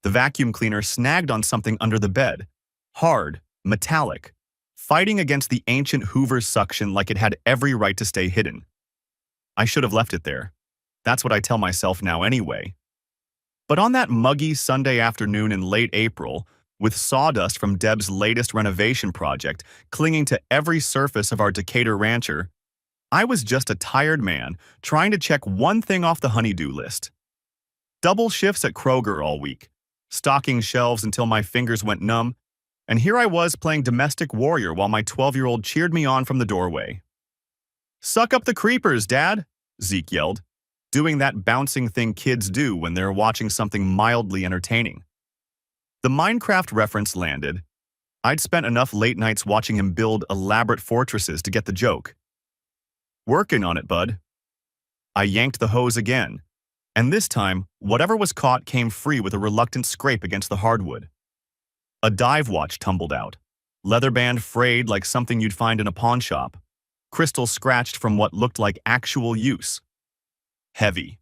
The vacuum cleaner snagged on something under the bed. Hard, metallic, fighting against the ancient Hoover's suction like it had every right to stay hidden. I should have left it there. That's what I tell myself now anyway. But on that muggy Sunday afternoon in late April, with sawdust from Deb's latest renovation project clinging to every surface of our Decatur rancher, I was just a tired man trying to check one thing off the honey-do list. Double shifts at Kroger all week, stocking shelves until my fingers went numb, and here I was playing domestic warrior while my 12-year-old cheered me on from the doorway. "Suck up the creepers, Dad," Zeke yelled, doing that bouncing thing kids do when they're watching something mildly entertaining. The Minecraft reference landed. I'd spent enough late nights watching him build elaborate fortresses to get the joke. "Working on it, bud." I yanked the hose again, and this time, whatever was caught came free with a reluctant scrape against the hardwood. A dive watch tumbled out, leather band frayed like something you'd find in a pawn shop, crystal scratched from what looked like actual use. Heavy,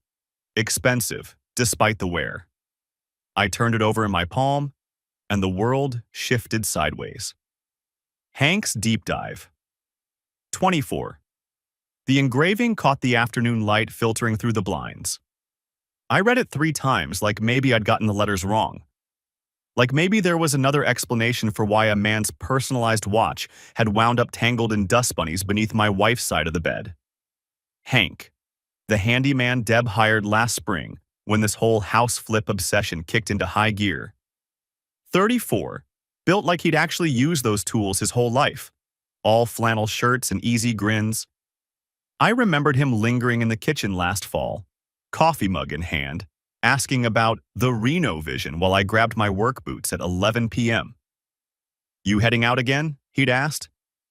expensive, despite the wear. I turned it over in my palm, and the world shifted sideways. Hank's Deep Dive. 24. The engraving caught the afternoon light filtering through the blinds. I read it 3 times, like maybe I'd gotten the letters wrong. Like maybe there was another explanation for why a man's personalized watch had wound up tangled in dust bunnies beneath my wife's side of the bed. Hank, the handyman Deb hired last spring when this whole house flip obsession kicked into high gear. 34, built like he'd actually used those tools his whole life. All flannel shirts and easy grins. I remembered him lingering in the kitchen last fall, coffee mug in hand, asking about the Reno vision while I grabbed my work boots at 11 p.m. "You heading out again?" he'd asked,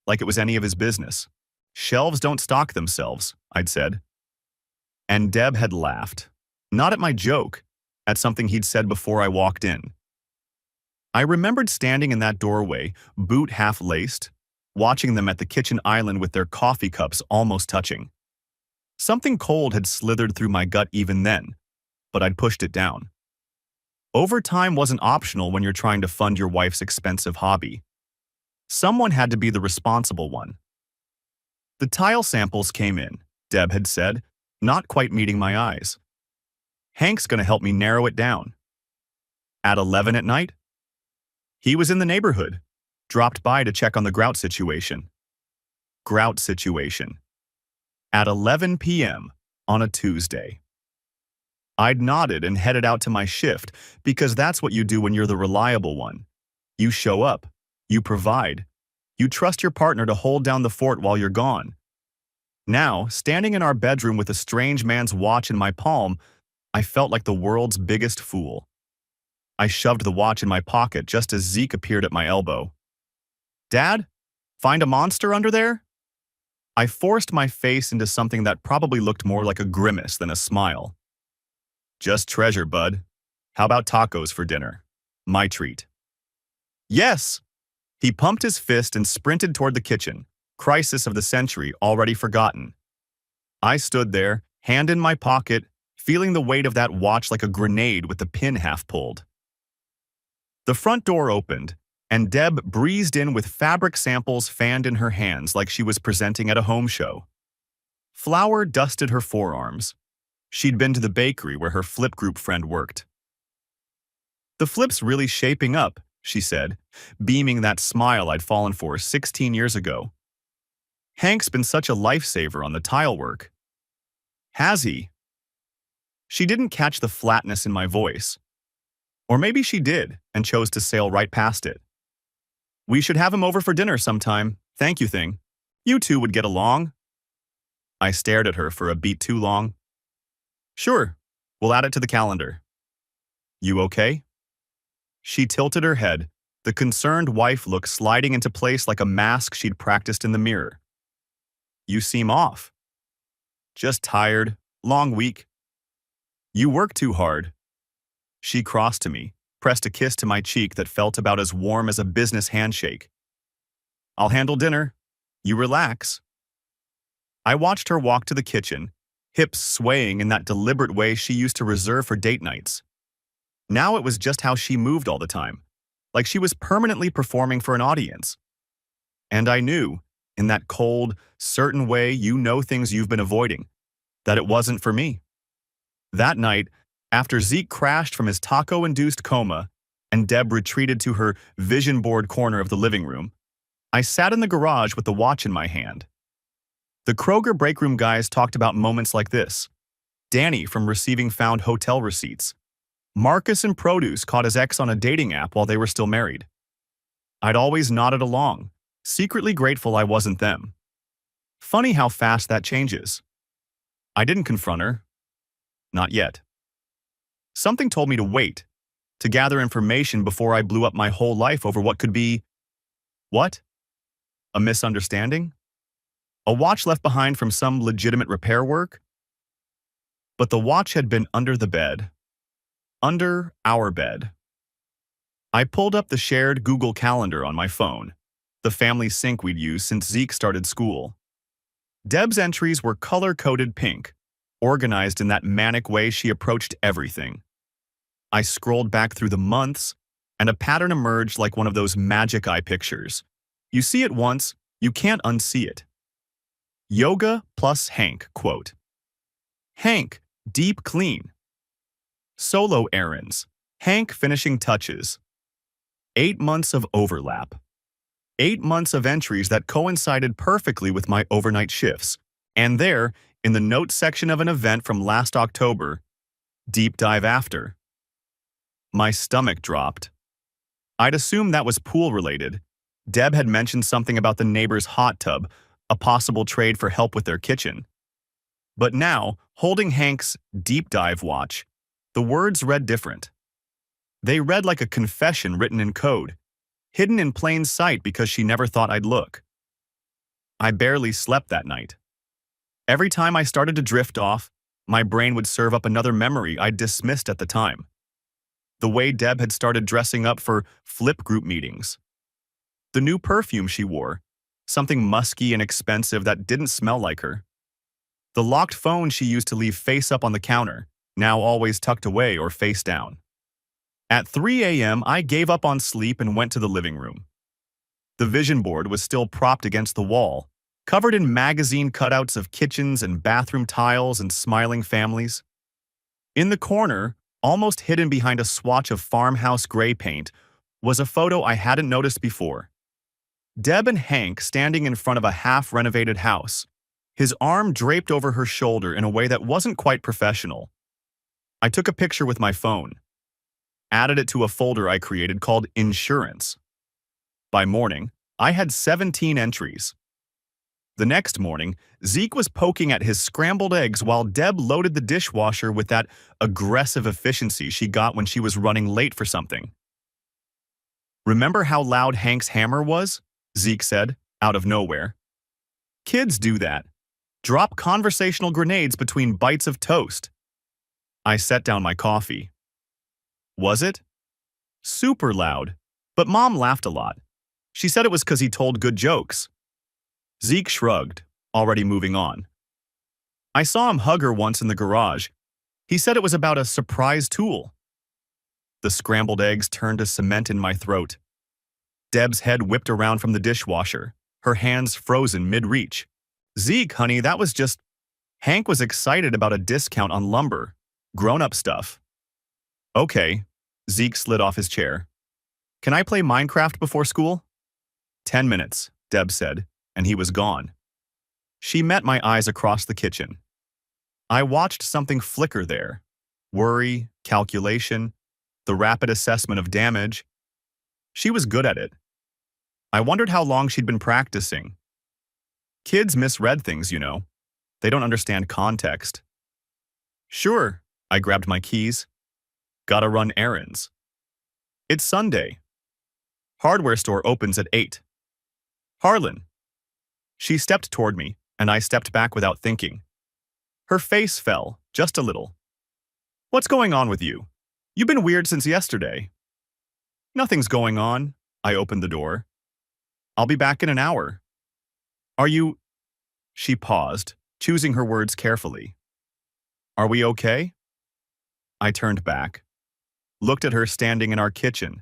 like it was any of his business. "Shelves don't stock themselves," I'd said. And Deb had laughed, not at my joke, at something he'd said before I walked in. I remembered standing in that doorway, boot half-laced, watching them at the kitchen island with their coffee cups almost touching. Something cold had slithered through my gut even then, but I'd pushed it down. Overtime wasn't optional when you're trying to fund your wife's expensive hobby. Someone had to be the responsible one. The tile samples came in, Deb had said, not quite meeting my eyes. "Hank's gonna help me narrow it down." At 11 at night? He was in the neighborhood, dropped by to check on the grout situation. Grout situation. At 11 p.m. on a Tuesday. I'd nodded and headed out to my shift because that's what you do when you're the reliable one. You show up. You provide. You trust your partner to hold down the fort while you're gone. Now, standing in our bedroom with a strange man's watch in my palm, I felt like the world's biggest fool. I shoved the watch in my pocket just as Zeke appeared at my elbow. "Dad, find a monster under there?" I forced my face into something that probably looked more like a grimace than a smile. "Just treasure, bud. How about tacos for dinner? My treat." "Yes!" He pumped his fist and sprinted toward the kitchen, crisis of the century already forgotten. I stood there, hand in my pocket, feeling the weight of that watch like a grenade with the pin half pulled. The front door opened, and Deb breezed in with fabric samples fanned in her hands like she was presenting at a home show. Flour dusted her forearms. She'd been to the bakery where her flip group friend worked. "The flip's really shaping up," she said, beaming that smile I'd fallen for 16 years ago. "Hank's been such a lifesaver on the tile work." "Has he?" She didn't catch the flatness in my voice. Or maybe she did and chose to sail right past it. "We should have him over for dinner sometime, thank you thing. You two would get along." I stared at her for a beat too long. "Sure, we'll add it to the calendar." "You okay?" She tilted her head, the concerned wife look sliding into place like a mask she'd practiced in the mirror. "You seem off." "Just tired, long week." "You work too hard." She crossed to me, pressed a kiss to my cheek that felt about as warm as a business handshake. "I'll handle dinner. You relax." I watched her walk to the kitchen, hips swaying in that deliberate way she used to reserve for date nights. Now it was just how she moved all the time, like she was permanently performing for an audience. And I knew, in that cold, certain way you know things you've been avoiding, that it wasn't for me. That night, after Zeke crashed from his taco-induced coma and Deb retreated to her vision board corner of the living room, I sat in the garage with the watch in my hand. The Kroger break room guys talked about moments like this. Danny from receiving found hotel receipts. Marcus in produce caught his ex on a dating app while they were still married. I'd always nodded along, secretly grateful I wasn't them. Funny how fast that changes. I didn't confront her. Not yet. Something told me to wait, to gather information before I blew up my whole life over what could be… What? A misunderstanding? A watch left behind from some legitimate repair work? But the watch had been under the bed. Under our bed. I pulled up the shared Google Calendar on my phone, the family sync we'd used since Zeke started school. Deb's entries were color-coded pink, organized in that manic way she approached everything. I scrolled back through the months, and a pattern emerged like one of those magic eye pictures. You see it once, you can't unsee it. Yoga plus Hank, quote. Hank, deep clean. Solo errands. Hank finishing touches. 8 months of overlap. 8 months of entries that coincided perfectly with my overnight shifts. And there, in the notes section of an event from last October, deep dive after. My stomach dropped. I'd assumed that was pool-related. Deb had mentioned something about the neighbor's hot tub, a possible trade for help with their kitchen. But now, holding Hank's deep dive watch, the words read different. They read like a confession written in code, hidden in plain sight because she never thought I'd look. I barely slept that night. Every time I started to drift off, my brain would serve up another memory I'd dismissed at the time. The way Deb had started dressing up for flip group meetings. The new perfume she wore, something musky and expensive that didn't smell like her. The locked phone she used to leave face up on the counter, now always tucked away or face down. At 3 a.m., I gave up on sleep and went to the living room. The vision board was still propped against the wall, covered in magazine cutouts of kitchens and bathroom tiles and smiling families. In the corner, almost hidden behind a swatch of farmhouse gray paint, was a photo I hadn't noticed before. Deb and Hank standing in front of a half-renovated house, his arm draped over her shoulder in a way that wasn't quite professional. I took a picture with my phone, added it to a folder I created called Insurance. By morning, I had 17 entries. The next morning, Zeke was poking at his scrambled eggs while Deb loaded the dishwasher with that aggressive efficiency she got when she was running late for something. Remember how loud Hank's hammer was? Zeke said, out of nowhere. Kids do that. Drop conversational grenades between bites of toast. I set down my coffee. Was it? Super loud. But Mom laughed a lot. She said it was because he told good jokes. Zeke shrugged, already moving on. I saw him hug her once in the garage. He said it was about a surprise tool. The scrambled eggs turned to cement in my throat. Deb's head whipped around from the dishwasher, her hands frozen mid-reach. Zeke, honey, that was just… Hank was excited about a discount on lumber. Grown-up stuff. Okay, Zeke slid off his chair. Can I play Minecraft before school? 10 minutes, Deb said, and he was gone. She met my eyes across the kitchen. I watched something flicker there. Worry, calculation, the rapid assessment of damage. She was good at it. I wondered how long she'd been practicing. Kids misread things, you know. They don't understand context. Sure, I grabbed my keys. Gotta run errands. It's Sunday. Hardware store opens at 8. Harlan. She stepped toward me, and I stepped back without thinking. Her face fell, just a little. What's going on with you? You've been weird since yesterday. Nothing's going on. I opened the door. I'll be back in an hour. Are you… She paused, choosing her words carefully. Are we okay? I turned back. Looked at her standing in our kitchen.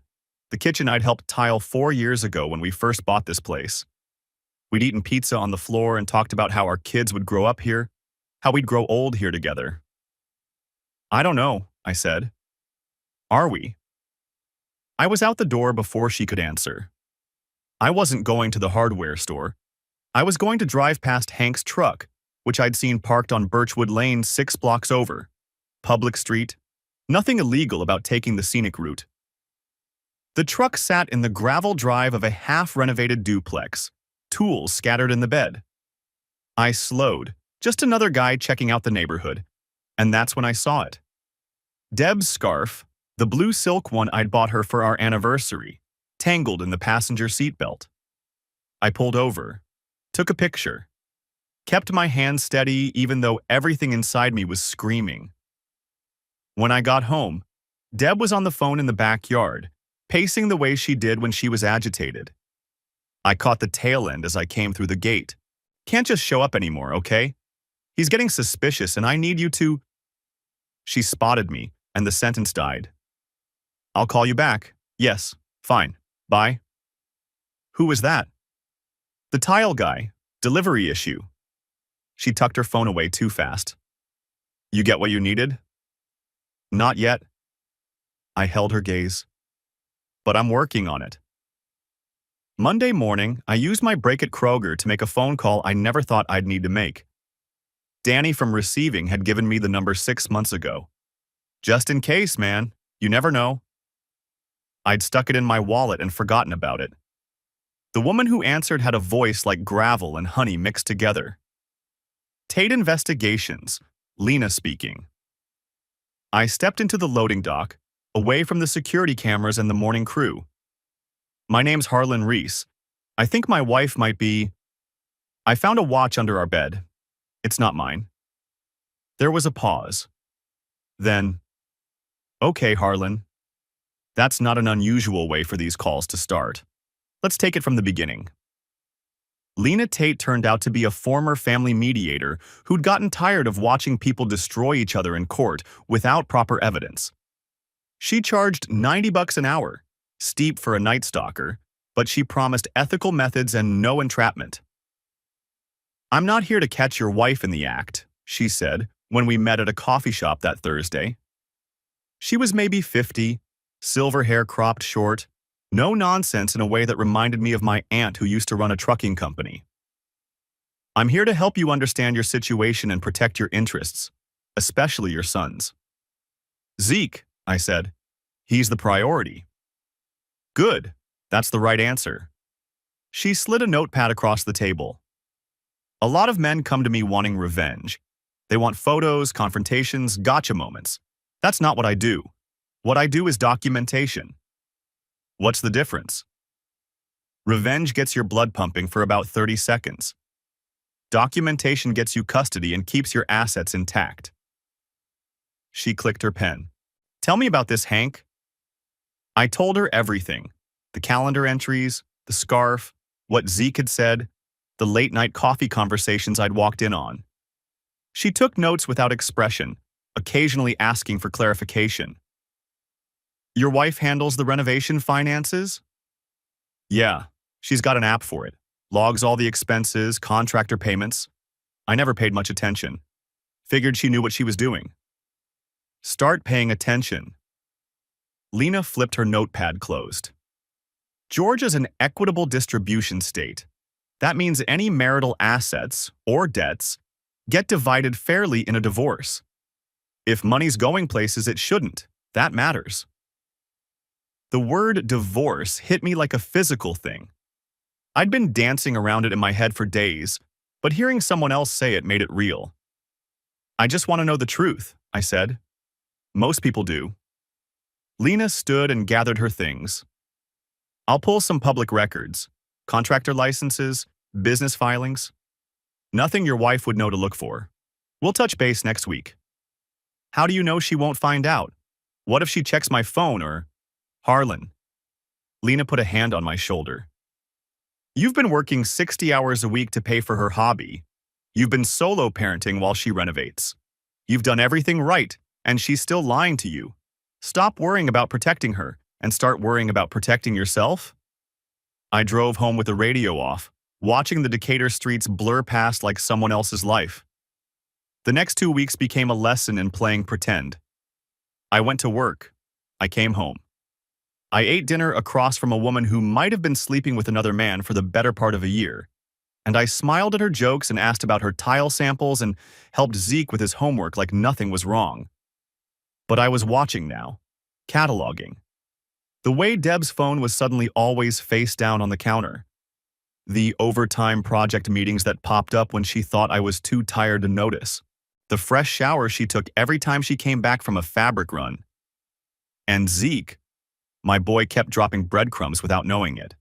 The kitchen I'd helped tile 4 years ago when we first bought this place. We'd eaten pizza on the floor and talked about how our kids would grow up here, how we'd grow old here together. I don't know, I said. Are we? I was out the door before she could answer. I wasn't going to the hardware store. I was going to drive past Hank's truck, which I'd seen parked on Birchwood Lane 6 blocks over. Public street. Nothing illegal about taking the scenic route. The truck sat in the gravel drive of a half-renovated duplex, tools scattered in the bed. I slowed, just another guy checking out the neighborhood, and that's when I saw it. Deb's scarf, the blue silk one I'd bought her for our anniversary, tangled in the passenger seatbelt. I pulled over, took a picture, kept my hand steady even though everything inside me was screaming. When I got home, Deb was on the phone in the backyard, pacing the way she did when she was agitated. I caught the tail end as I came through the gate. Can't just show up anymore, okay? He's getting suspicious and I need you to… She spotted me, and the sentence died. I'll call you back. Yes, fine. Bye. Who was that? The tile guy. Delivery issue. She tucked her phone away too fast. You get what you needed? Not yet. I held her gaze. But I'm working on it. Monday morning, I used my break at Kroger to make a phone call I never thought I'd need to make. Danny from receiving had given me the number 6 months ago. Just in case, man. You never know. I'd stuck it in my wallet and forgotten about it. The woman who answered had a voice like gravel and honey mixed together. Tate Investigations, Lena speaking. I stepped into the loading dock, away from the security cameras and the morning crew. My name's Harlan Reese. I think my wife might be… I found a watch under our bed. It's not mine. There was a pause. Then, okay, Harlan. That's not an unusual way for these calls to start. Let's take it from the beginning. Lena Tate turned out to be a former family mediator who'd gotten tired of watching people destroy each other in court without proper evidence. She charged $90 an hour, steep for a Night Stalker, but she promised ethical methods and no entrapment. I'm not here to catch your wife in the act, she said when we met at a coffee shop that Thursday. She was maybe 50, silver hair cropped short, no nonsense in a way that reminded me of my aunt who used to run a trucking company. I'm here to help you understand your situation and protect your interests, especially your son's. Zeke, I said. He's the priority. Good. That's the right answer. She slid a notepad across the table. A lot of men come to me wanting revenge. They want photos, confrontations, gotcha moments. That's not what I do. What I do is documentation. What's the difference? Revenge gets your blood pumping for about 30 seconds. Documentation gets you custody and keeps your assets intact. She clicked her pen. Tell me about this, Hank. I told her everything. The calendar entries, the scarf, what Zeke had said, the late-night coffee conversations I'd walked in on. She took notes without expression, occasionally asking for clarification. Your wife handles the renovation finances? Yeah, she's got an app for it. Logs all the expenses, contractor payments. I never paid much attention. Figured she knew what she was doing. Start paying attention. Lena flipped her notepad closed. Georgia's an equitable distribution state. That means any marital assets, or debts, get divided fairly in a divorce. If money's going places it shouldn't, that matters. The word divorce hit me like a physical thing. I'd been dancing around it in my head for days, but hearing someone else say it made it real. I just want to know the truth, I said. Most people do. Lena stood and gathered her things. I'll pull some public records, contractor licenses, business filings. Nothing your wife would know to look for. We'll touch base next week. How do you know she won't find out? What if she checks my phone or… Harlan. Lena put a hand on my shoulder. You've been working 60 hours a week to pay for her hobby. You've been solo parenting while she renovates. You've done everything right, and she's still lying to you. Stop worrying about protecting her and start worrying about protecting yourself? I drove home with the radio off, watching the Decatur streets blur past like someone else's life. The next 2 weeks became a lesson in playing pretend. I went to work. I came home. I ate dinner across from a woman who might have been sleeping with another man for the better part of a year, and I smiled at her jokes and asked about her tile samples and helped Zeke with his homework like nothing was wrong. But I was watching now, cataloging. The way Deb's phone was suddenly always face down on the counter. The overtime project meetings that popped up when she thought I was too tired to notice. The fresh shower she took every time she came back from a fabric run. And Zeke, my boy, kept dropping breadcrumbs without knowing it.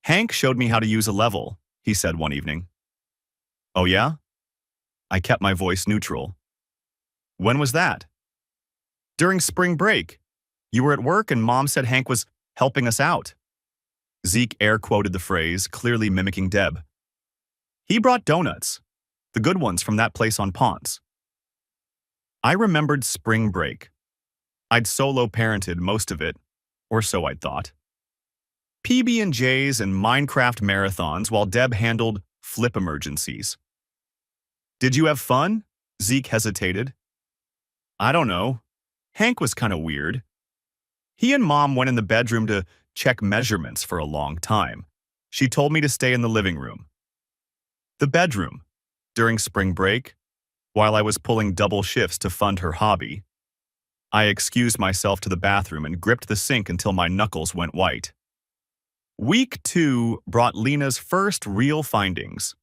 Hank showed me how to use a level, he said one evening. Oh yeah? I kept my voice neutral. When was that? During spring break. You were at work and Mom said Hank was helping us out. Zeke air-quoted the phrase, clearly mimicking Deb. He brought donuts, the good ones from that place on Ponce. I remembered spring break. I'd solo parented most of it, or so I'd thought. PB&Js and Minecraft marathons while Deb handled flip emergencies. Did you have fun? Zeke hesitated. I don't know. Hank was kind of weird. He and Mom went in the bedroom to check measurements for a long time. She told me to stay in the living room. The bedroom, during spring break, while I was pulling double shifts to fund her hobby. I excused myself to the bathroom and gripped the sink until my knuckles went white. Week 2 brought Lena's first real findings.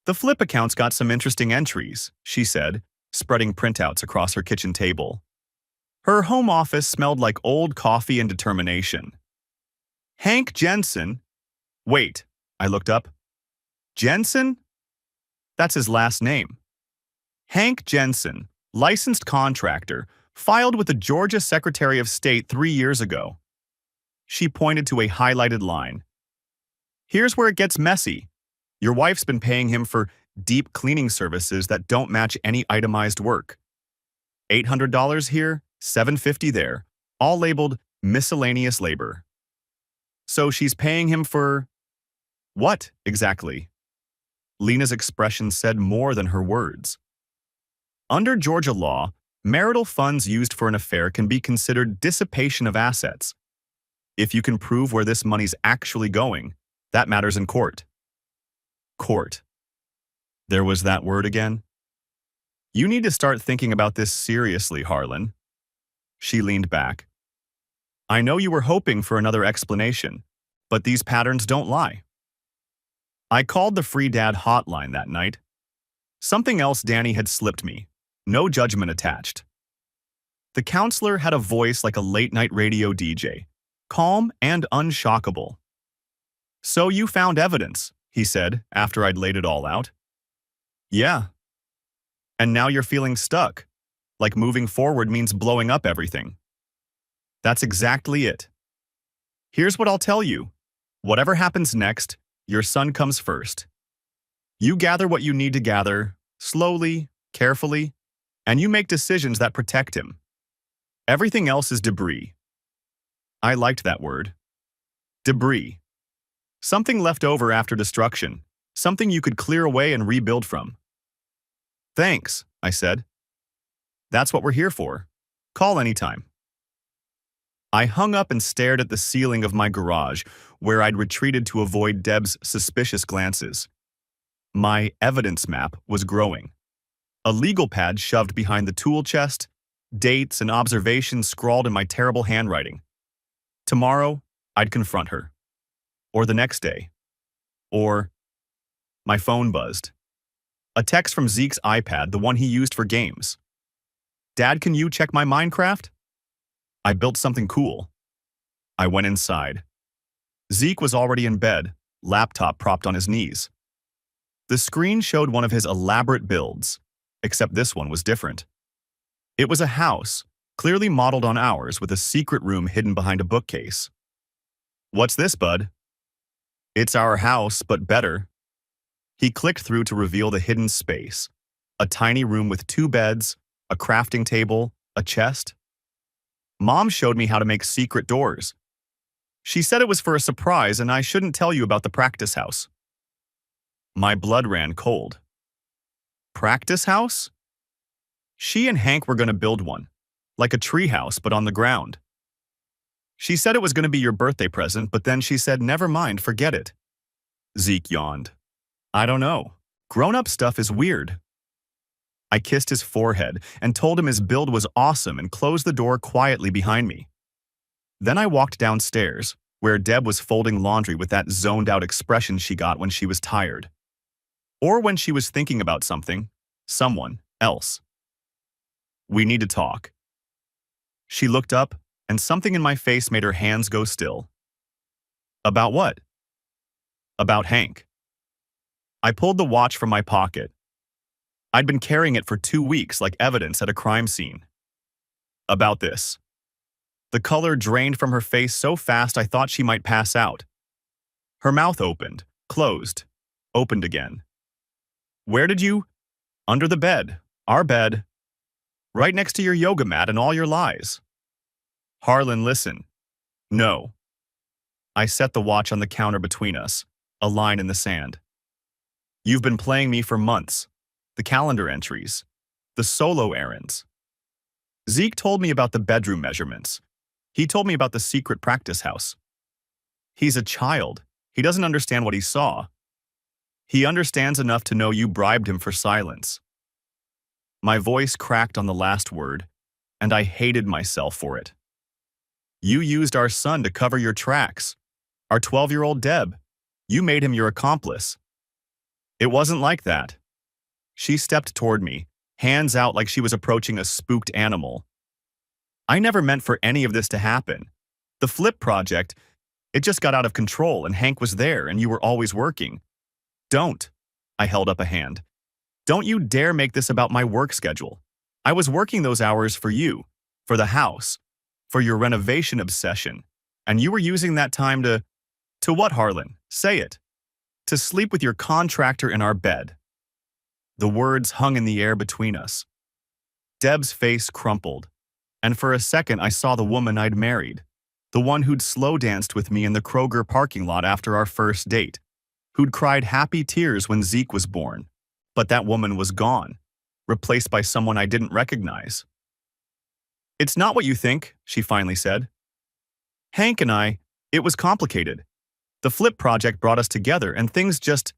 The flip accounts got some interesting entries, she said, spreading printouts across her kitchen table. Her home office smelled like old coffee and determination. Hank Jensen. Wait, I looked up. Jensen? That's his last name. Hank Jensen, licensed contractor, filed with the Georgia Secretary of State 3 years ago. She pointed to a highlighted line. Here's where it gets messy. Your wife's been paying him for deep cleaning services that don't match any itemized work. $800 here, $750 there, all labeled miscellaneous labor. So she's paying him for what, exactly? Lena's expression said more than her words. Under Georgia law, marital funds used for an affair can be considered dissipation of assets. If you can prove where this money's actually going, that matters in court. Court. There was that word again. You need to start thinking about this seriously, Harlan. She leaned back. I know you were hoping for another explanation, but these patterns don't lie. I called the Free Dad hotline that night. Something else Danny had slipped me. No judgment attached. The counselor had a voice like a late-night radio DJ, calm and unshockable. So you found evidence, he said after I'd laid it all out. Yeah. And now you're feeling stuck, like moving forward means blowing up everything. That's exactly it. Here's what I'll tell you. Whatever happens next, your son comes first. You gather what you need to gather, slowly, carefully, and you make decisions that protect him. Everything else is debris. I liked that word. Debris. Something left over after destruction, something you could clear away and rebuild from. Thanks, I said. That's what we're here for. Call anytime. I hung up and stared at the ceiling of my garage, where I'd retreated to avoid Deb's suspicious glances. My evidence map was growing. A legal pad shoved behind the tool chest, dates and observations scrawled in my terrible handwriting. Tomorrow, I'd confront her. Or the next day. Or my phone buzzed. A text from Zeke's iPad, the one he used for games. Dad, can you check my Minecraft? I built something cool. I went inside. Zeke was already in bed, laptop propped on his knees. The screen showed one of his elaborate builds, except this one was different. It was a house, clearly modeled on ours, with a secret room hidden behind a bookcase. What's this, bud? It's our house, but better. He clicked through to reveal the hidden space, a tiny room with 2 beds, a crafting table, a chest. Mom showed me how to make secret doors. She said it was for a surprise and I shouldn't tell you about the practice house. My blood ran cold. Practice house? She and Hank were going to build one, like a tree house but on the ground. She said it was going to be your birthday present, but then she said, never mind, forget it. Zeke yawned. I don't know. Grown-up stuff is weird. I kissed his forehead and told him his build was awesome and closed the door quietly behind me. Then I walked downstairs, where Deb was folding laundry with that zoned-out expression she got when she was tired. Or when she was thinking about someone else. We need to talk. She looked up, and something in my face made her hands go still. About what? About Hank. I pulled the watch from my pocket. I'd been carrying it for 2 weeks like evidence at a crime scene. About this. The color drained from her face so fast I thought she might pass out. Her mouth opened, closed, opened again. Where did you? Under the bed. Our bed. Right next to your yoga mat and all your lies. Harlan, listen. No. I set the watch on the counter between us, a line in the sand. You've been playing me for months. The calendar entries. The solo errands. Zeke told me about the bedroom measurements. He told me about the secret practice house. He's a child. He doesn't understand what he saw. He understands enough to know you bribed him for silence. My voice cracked on the last word, and I hated myself for it. You used our son to cover your tracks. Our 12-year-old Deb. You made him your accomplice. It wasn't like that. She stepped toward me, hands out like she was approaching a spooked animal. I never meant for any of this to happen. The flip project, it just got out of control and Hank was there and you were always working. Don't. I held up a hand. Don't you dare make this about my work schedule. I was working those hours for you, for the house, for your renovation obsession, and you were using that time to what, Harlan? Say it. To sleep with your contractor in our bed. The words hung in the air between us. Deb's face crumpled, and for a second I saw the woman I'd married, the one who'd slow danced with me in the Kroger parking lot after our first date, who'd cried happy tears when Zeke was born. But that woman was gone, replaced by someone I didn't recognize. It's not what you think, she finally said. Hank and I, it was complicated. The flip project brought us together and things just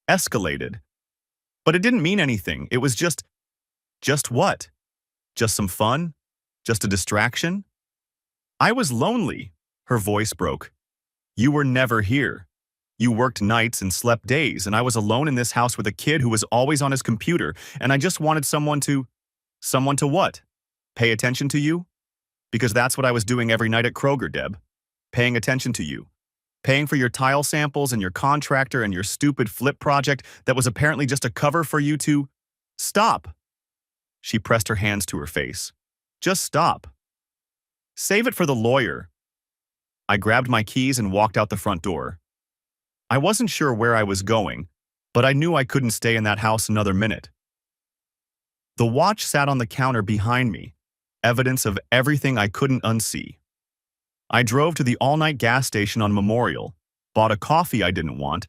escalated. But it didn't mean anything. It was just what? Just some fun? Just a distraction? I was lonely, her voice broke. You were never here. You worked nights and slept days, and I was alone in this house with a kid who was always on his computer, and I just wanted someone to what? Pay attention to you? Because that's what I was doing every night at Kroger, Deb. Paying attention to you. Paying for your tile samples and your contractor and your stupid flip project that was apparently just a cover for you to stop. She pressed her hands to her face. Just stop. Save it for the lawyer. I grabbed my keys and walked out the front door. I wasn't sure where I was going, but I knew I couldn't stay in that house another minute. The watch sat on the counter behind me, evidence of everything I couldn't unsee. I drove to the all-night gas station on Memorial, bought a coffee I didn't want,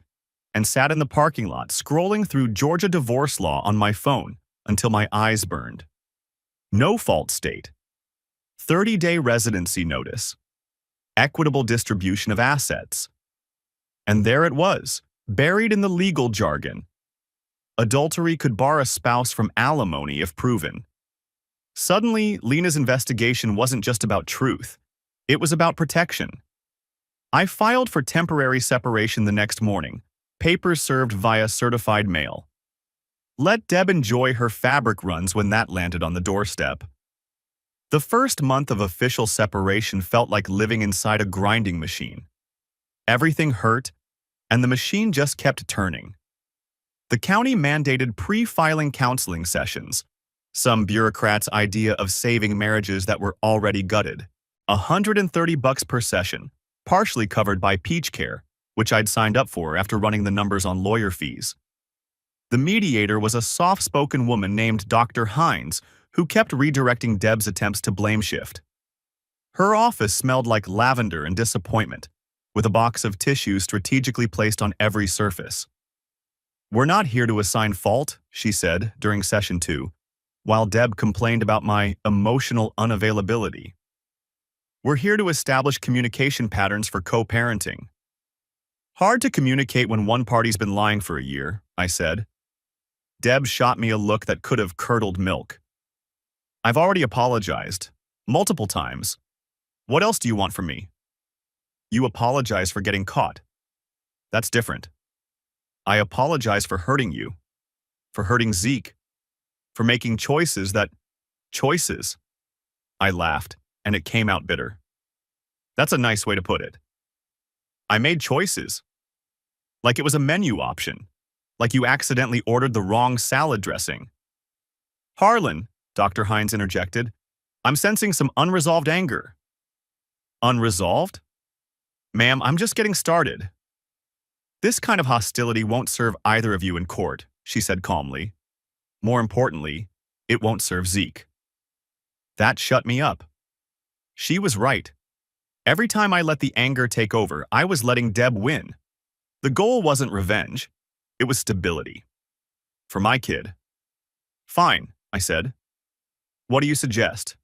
and sat in the parking lot scrolling through Georgia divorce law on my phone until my eyes burned. No fault state. 30-day residency notice. Equitable distribution of assets. And there it was, buried in the legal jargon. Adultery could bar a spouse from alimony if proven. Suddenly, Lena's investigation wasn't just about truth. It was about protection. I filed for temporary separation the next morning, papers served via certified mail. Let Deb enjoy her fabric runs when that landed on the doorstep. The first month of official separation felt like living inside a grinding machine. Everything hurt, and the machine just kept turning. The county mandated pre-filing counseling sessions, some bureaucrat's idea of saving marriages that were already gutted. $130 per session, partially covered by Peach Care, which I'd signed up for after running the numbers on lawyer fees. The mediator was a soft-spoken woman named Dr. Hines, who kept redirecting Deb's attempts to blame shift. Her office smelled like lavender and disappointment, with a box of tissues strategically placed on every surface. "We're not here to assign fault," she said during session 2, while Deb complained about my emotional unavailability. "We're here to establish communication patterns for co-parenting." "Hard to communicate when one party's been lying for a year," I said. Deb shot me a look that could have curdled milk. "I've already apologized. Multiple times. What else do you want from me?" "You apologize for getting caught. That's different. I apologize for hurting you, for hurting Zeke, for making choices that... choices." I laughed, and it came out bitter. "That's a nice way to put it. I made choices. Like it was a menu option. Like you accidentally ordered the wrong salad dressing." "Harlan," Dr. Hines interjected, "I'm sensing some unresolved anger." "Unresolved? Ma'am, I'm just getting started." "This kind of hostility won't serve either of you in court," she said calmly. "More importantly, it won't serve Zeke." That shut me up. She was right. Every time I let the anger take over, I was letting Deb win. The goal wasn't revenge. It was stability. For my kid. "Fine," I said. "What do you suggest?"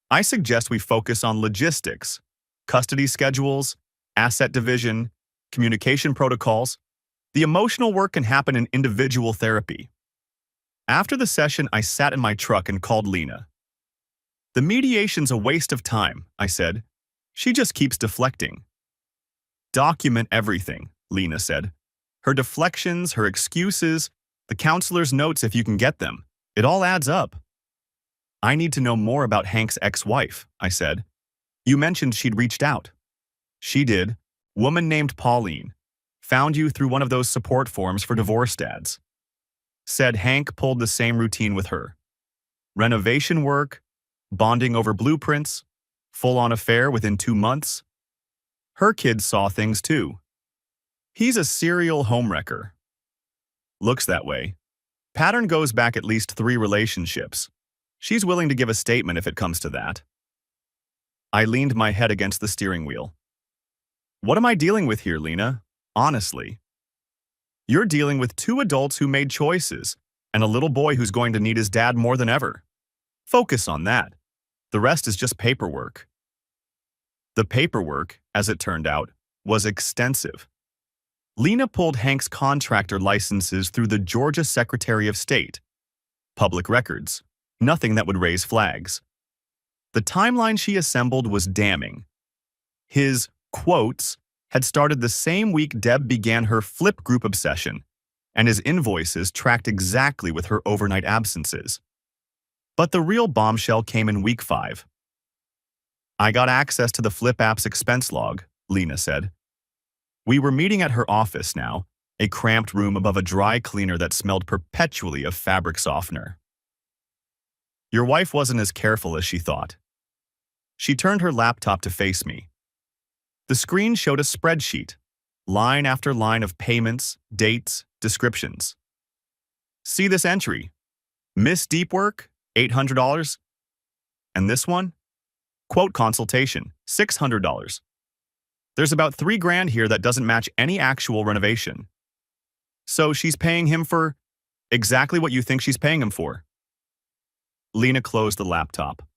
"I suggest we focus on logistics, custody schedules, asset division, communication protocols. The emotional work can happen in individual therapy." After the session, I sat in my truck and called Lena. "The mediation's a waste of time," I said. "She just keeps deflecting." "Document everything," Lena said. "Her deflections, her excuses, the counselor's notes if you can get them. It all adds up." "I need to know more about Hank's ex-wife," I said. "You mentioned she'd reached out." "She did. Woman named Pauline. Found you through one of those support forums for divorce dads. Said Hank pulled the same routine with her. Renovation work, bonding over blueprints, full-on affair within 2 months. Her kids saw things too. He's a serial homewrecker. Looks that way. Pattern goes back at least 3 relationships. She's willing to give a statement if it comes to that." I leaned my head against the steering wheel. "What am I dealing with here, Lena? Honestly. You're dealing with 2 adults who made choices, and a little boy who's going to need his dad more than ever. Focus on that. The rest is just paperwork." The paperwork, as it turned out, was extensive. Lena pulled Hank's contractor licenses through the Georgia Secretary of State. Public records. Nothing that would raise flags. The timeline she assembled was damning. His, quotes, had started the same week Deb began her flip group obsession, and his invoices tracked exactly with her overnight absences. But the real bombshell came in week 5. "I got access to the Flip app's expense log," Lena said. We were meeting at her office now, a cramped room above a dry cleaner that smelled perpetually of fabric softener. "Your wife wasn't as careful as she thought." She turned her laptop to face me. The screen showed a spreadsheet, line after line of payments, dates, descriptions. "See this entry? Miss Deep Work, $800. And this one? Quote consultation, $600. There's about $3,000 here that doesn't match any actual renovation. So she's paying him for exactly what you think she's paying him for." Lena closed the laptop.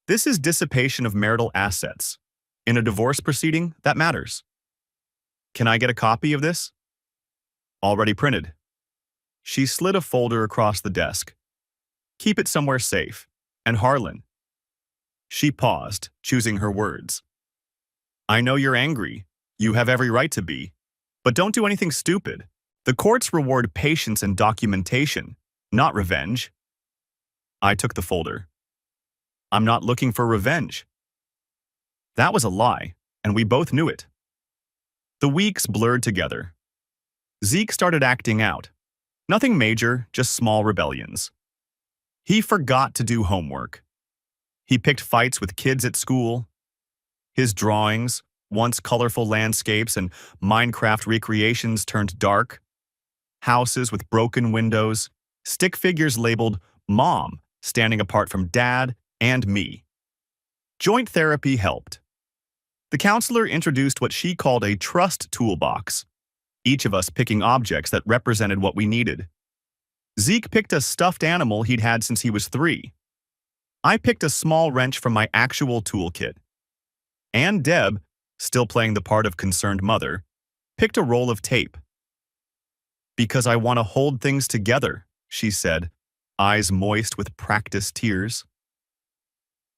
"This is dissipation of marital assets. In a divorce proceeding, that matters. Can I get a copy of this?" "Already printed." She slid a folder across the desk. "Keep it somewhere safe. And Harlan." She paused, choosing her words. "I know you're angry. You have every right to be. But don't do anything stupid. The courts reward patience and documentation, not revenge." I took the folder. "I'm not looking for revenge." That was a lie, and we both knew it. The weeks blurred together. Zeke started acting out. Nothing major, just small rebellions. He forgot to do homework. He picked fights with kids at school. His drawings, once colorful landscapes and Minecraft recreations, turned dark. Houses with broken windows, stick figures labeled Mom standing apart from Dad and me. Joint therapy helped. The counselor introduced what she called a trust toolbox, each of us picking objects that represented what we needed. Zeke picked a stuffed animal he'd had since he was 3. I picked a small wrench from my actual toolkit. And Deb, still playing the part of concerned mother, picked a roll of tape. "Because I want to hold things together," she said, eyes moist with practiced tears.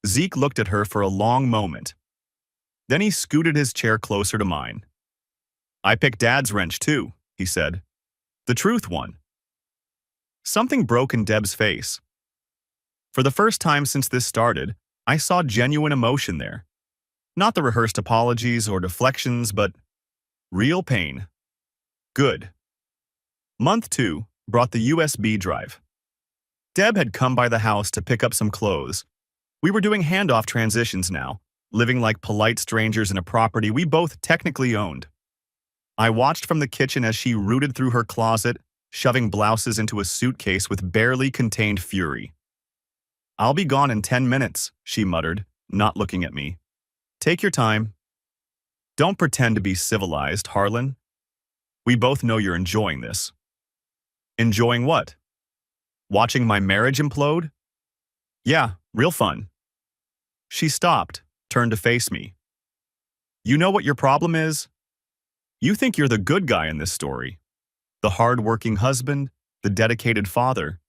Zeke looked at her for a long moment. Then he scooted his chair closer to mine. "I picked Dad's wrench too," he said. "The truth one." Something broke in Deb's face. For the first time since this started, I saw genuine emotion there. Not the rehearsed apologies or deflections, but real pain. Good. Month 2 brought the USB drive. Deb had come by the house to pick up some clothes. We were doing handoff transitions now, living like polite strangers in a property we both technically owned. I watched from the kitchen as she rooted through her closet, shoving blouses into a suitcase with barely contained fury. "I'll be gone in 10 minutes, she muttered, not looking at me. "Take your time. Don't pretend to be civilized, Harlan. We both know you're enjoying this." "Enjoying what? Watching my marriage implode?" "Yeah, real fun." She stopped, turned to face me. "You know what your problem is? You think you're the good guy in this story. The hard-working husband, the dedicated father.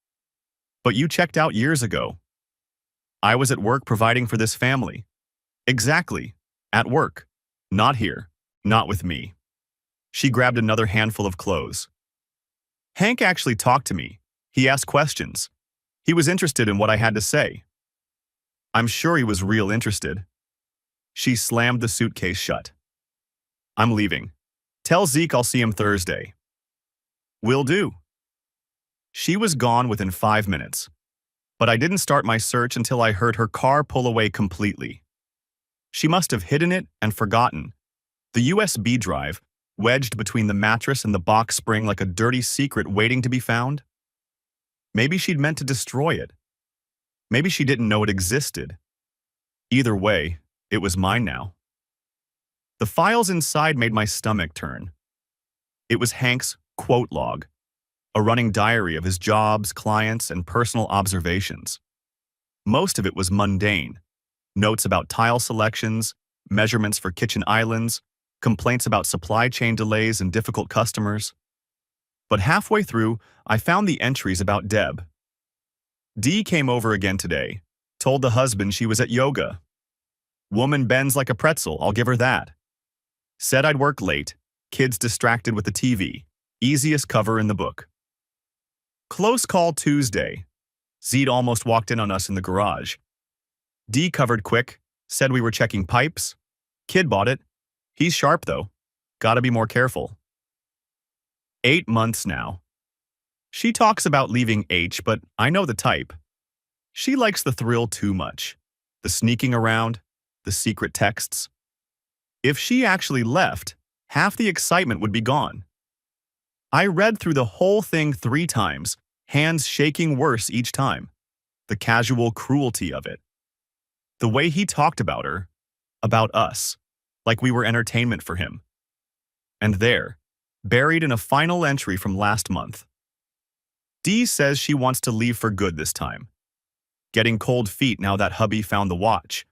But you checked out years ago. I was at work providing for this family. Exactly. At work. Not here. Not with me." She grabbed another handful of clothes. "Hank actually talked to me. He asked questions. He was interested in what I had to say." "I'm sure he was real interested." She slammed the suitcase shut. "I'm leaving. Tell Zeke I'll see him Thursday." "Will do." She was gone within 5 minutes, but I didn't start my search until I heard her car pull away completely. She must have hidden it and forgotten. The USB drive, wedged between the mattress and the box spring like a dirty secret waiting to be found. Maybe she'd meant to destroy it. Maybe she didn't know it existed. Either way, it was mine now. The files inside made my stomach turn. It was Hank's quote log, a running diary of his jobs, clients, and personal observations. Most of it was mundane. Notes about tile selections, measurements for kitchen islands, complaints about supply chain delays and difficult customers. But halfway through, I found the entries about Deb. Dee came over again today, told the husband she was at yoga. Woman bends like a pretzel, I'll give her that. Said I'd work late, kids distracted with the TV, easiest cover in the book. Close call Tuesday. Zeke almost walked in on us in the garage. Dee covered quick, said we were checking pipes. Kid bought it. He's sharp though. Gotta be more careful. 8 months now. She talks about leaving H, but I know the type. She likes the thrill too much. The sneaking around, the secret texts. If she actually left, half the excitement would be gone. I read through the whole thing 3 times, hands shaking worse each time. The casual cruelty of it. The way he talked about her, about us, like we were entertainment for him. And there, buried in a final entry from last month. Dee says she wants to leave for good this time. Getting cold feet now that hubby found the watch.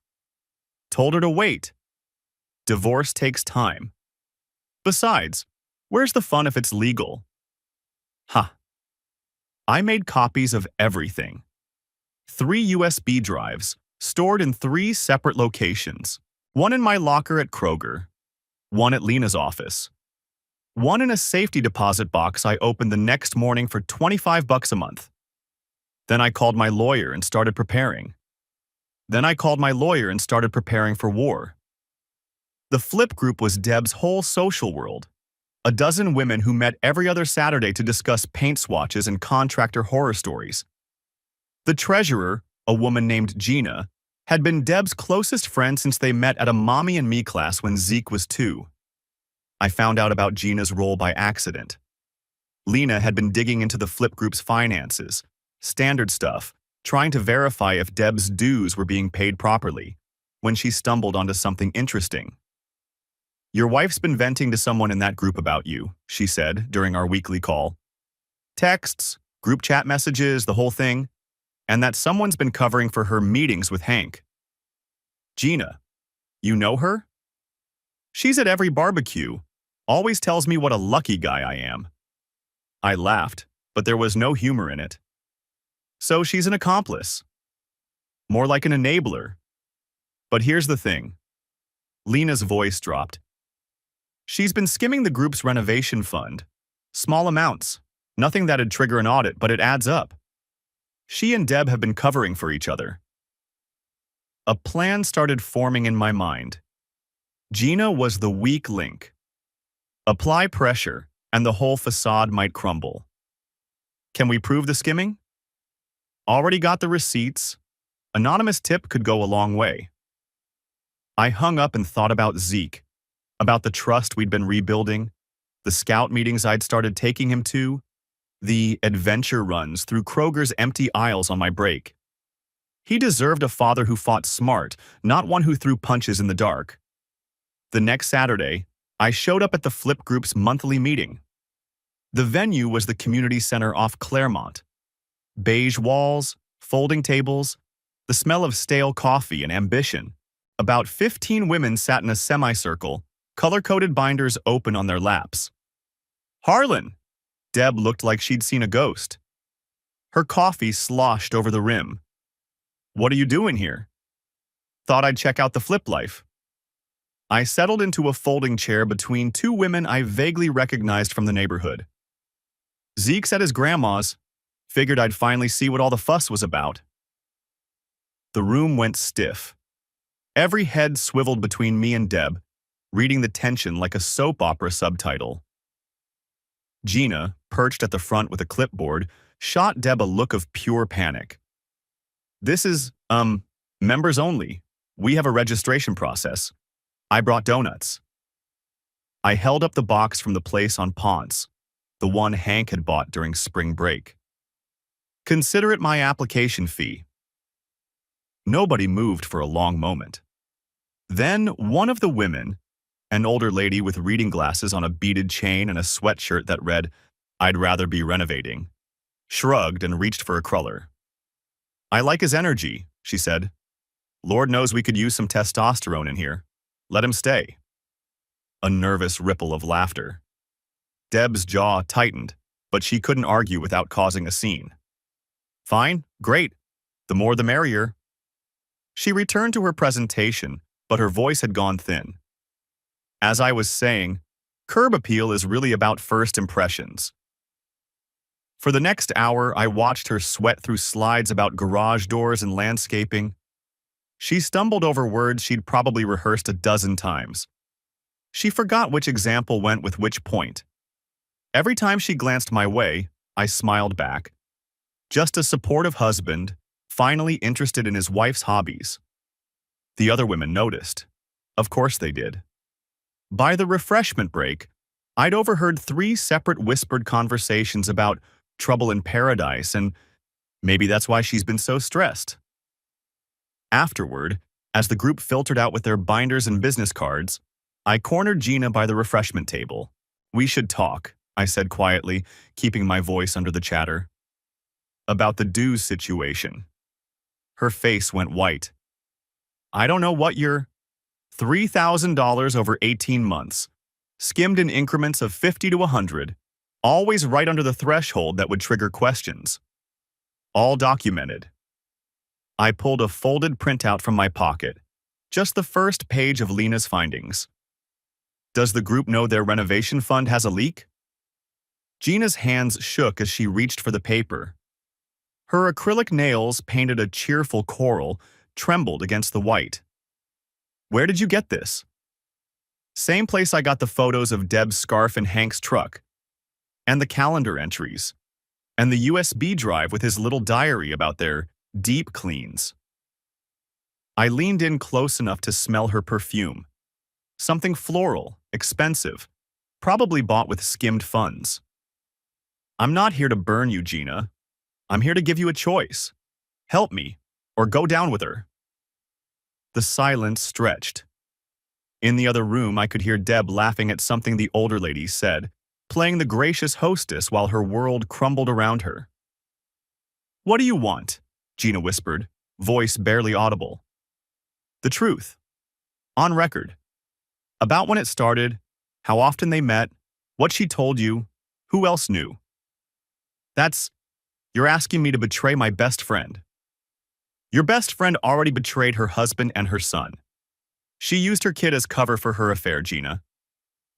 Told her to wait. Divorce takes time. Besides, where's the fun if it's legal? Ha. I made copies of everything. 3 USB drives, stored in 3 separate locations. One in my locker at Kroger. One at Lena's office. One in a safety deposit box I opened the next morning for $25 a month. Then I called my lawyer and started preparing. For war. The flip group was Deb's whole social world. A dozen women who met every other Saturday to discuss paint swatches and contractor horror stories. The treasurer, a woman named Gina, had been Deb's closest friend since they met at a Mommy and Me class when Zeke was 2. I found out about Gina's role by accident. Lena had been digging into the flip group's finances, standard stuff, trying to verify if Deb's dues were being paid properly. when she stumbled onto something interesting. "Your wife's been venting to someone in that group about you," she said during our weekly call. "Texts, group chat messages, the whole thing. And that someone's been covering for her meetings with Hank." "Gina, you know her?" "She's at every barbecue. Always tells me what a lucky guy I am." I laughed, but there was no humor in it. "So she's an accomplice. More like an enabler. But here's the thing." Lena's voice dropped. "She's been skimming the group's renovation fund. Small amounts. Nothing that'd trigger an audit, but it adds up. She and Deb have been covering for each other." A plan started forming in my mind. Gina was the weak link. Apply pressure, and the whole facade might crumble. Can we prove the skimming? Already got the receipts. Anonymous tip could go a long way. I hung up and thought about Zeke, about the trust we'd been rebuilding, the scout meetings I'd started taking him to, the adventure runs through Kroger's empty aisles on my break. He deserved a father who fought smart, not one who threw punches in the dark. The next Saturday, I showed up at the Flip Group's monthly meeting. The venue was the community center off Claremont. Beige walls, folding tables, the smell of stale coffee and ambition. About 15 women sat in a semicircle, color-coded binders open on their laps. "Harlan!" Deb looked like she'd seen a ghost. Her coffee sloshed over the rim. "What are you doing here?" "Thought I'd check out the Flip life." I settled into a folding chair between two women I vaguely recognized from the neighborhood. "Zeke's at his grandma's. Figured I'd finally see what all the fuss was about." The room went stiff. Every head swiveled between me and Deb, reading the tension like a soap opera subtitle. Gina, perched at the front with a clipboard, shot Deb a look of pure panic. "This is, members only. We have a registration process. I brought donuts." I held up the box from the place on Ponce, the one Hank had bought during spring break. "Consider it my application fee." Nobody moved for a long moment. Then one of the women, an older lady with reading glasses on a beaded chain and a sweatshirt that read, "I'd rather be renovating," shrugged and reached for a cruller. "I like his energy," she said. "Lord knows we could use some testosterone in here. Let him stay." A nervous ripple of laughter. Deb's jaw tightened, but she couldn't argue without causing a scene. "Fine, great. The more the merrier." She returned to her presentation, but her voice had gone thin. "As I was saying, curb appeal is really about first impressions." For the next hour, I watched her sweat through slides about garage doors and landscaping. She stumbled over words she'd probably rehearsed a dozen times. She forgot which example went with which point. Every time she glanced my way, I smiled back. Just a supportive husband, finally interested in his wife's hobbies. The other women noticed. Of course they did. By the refreshment break, I'd overheard 3 separate whispered conversations about trouble in paradise, and maybe that's why she's been so stressed. Afterward, as the group filtered out with their binders and business cards, I cornered Gina by the refreshment table. "We should talk," I said quietly, keeping my voice under the chatter. "About the dues situation." Her face went white. "I don't know what you're—" $3,000 over 18 months, skimmed in increments of 50 to 100, always right under the threshold that would trigger questions. All documented. I pulled a folded printout from my pocket, just the first page of Lena's findings. "Does the group know their renovation fund has a leak?" Gina's hands shook as she reached for the paper. Her acrylic nails, painted a cheerful coral, trembled against the white. "Where did you get this?" "Same place I got the photos of Deb's scarf and Hank's truck. And the calendar entries. And the USB drive with his little diary about their deep cleans." I leaned in close enough to smell her perfume. Something floral, expensive, probably bought with skimmed funds. "I'm not here to burn you, Gina. I'm here to give you a choice. Help me, or go down with her." The silence stretched. In the other room, I could hear Deb laughing at something the older lady said, playing the gracious hostess while her world crumbled around her. "What do you want?" Gina whispered, voice barely audible. "The truth. On record. About when it started, how often they met, what she told you, who else knew." You're asking me to betray my best friend. Your best friend already betrayed her husband and her son. She used her kid as cover for her affair, Gina.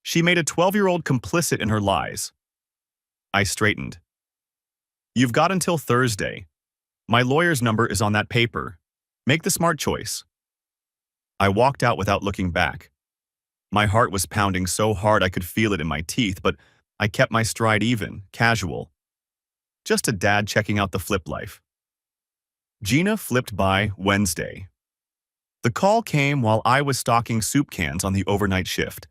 She made a 12-year-old complicit in her lies. I straightened. "You've got until Thursday. My lawyer's number is on that paper. Make the smart choice." I walked out without looking back. My heart was pounding so hard I could feel it in my teeth, but I kept my stride even, casual. Just a dad checking out the flip life. Gina flipped by Wednesday. The call came while I was stocking soup cans on the overnight shift.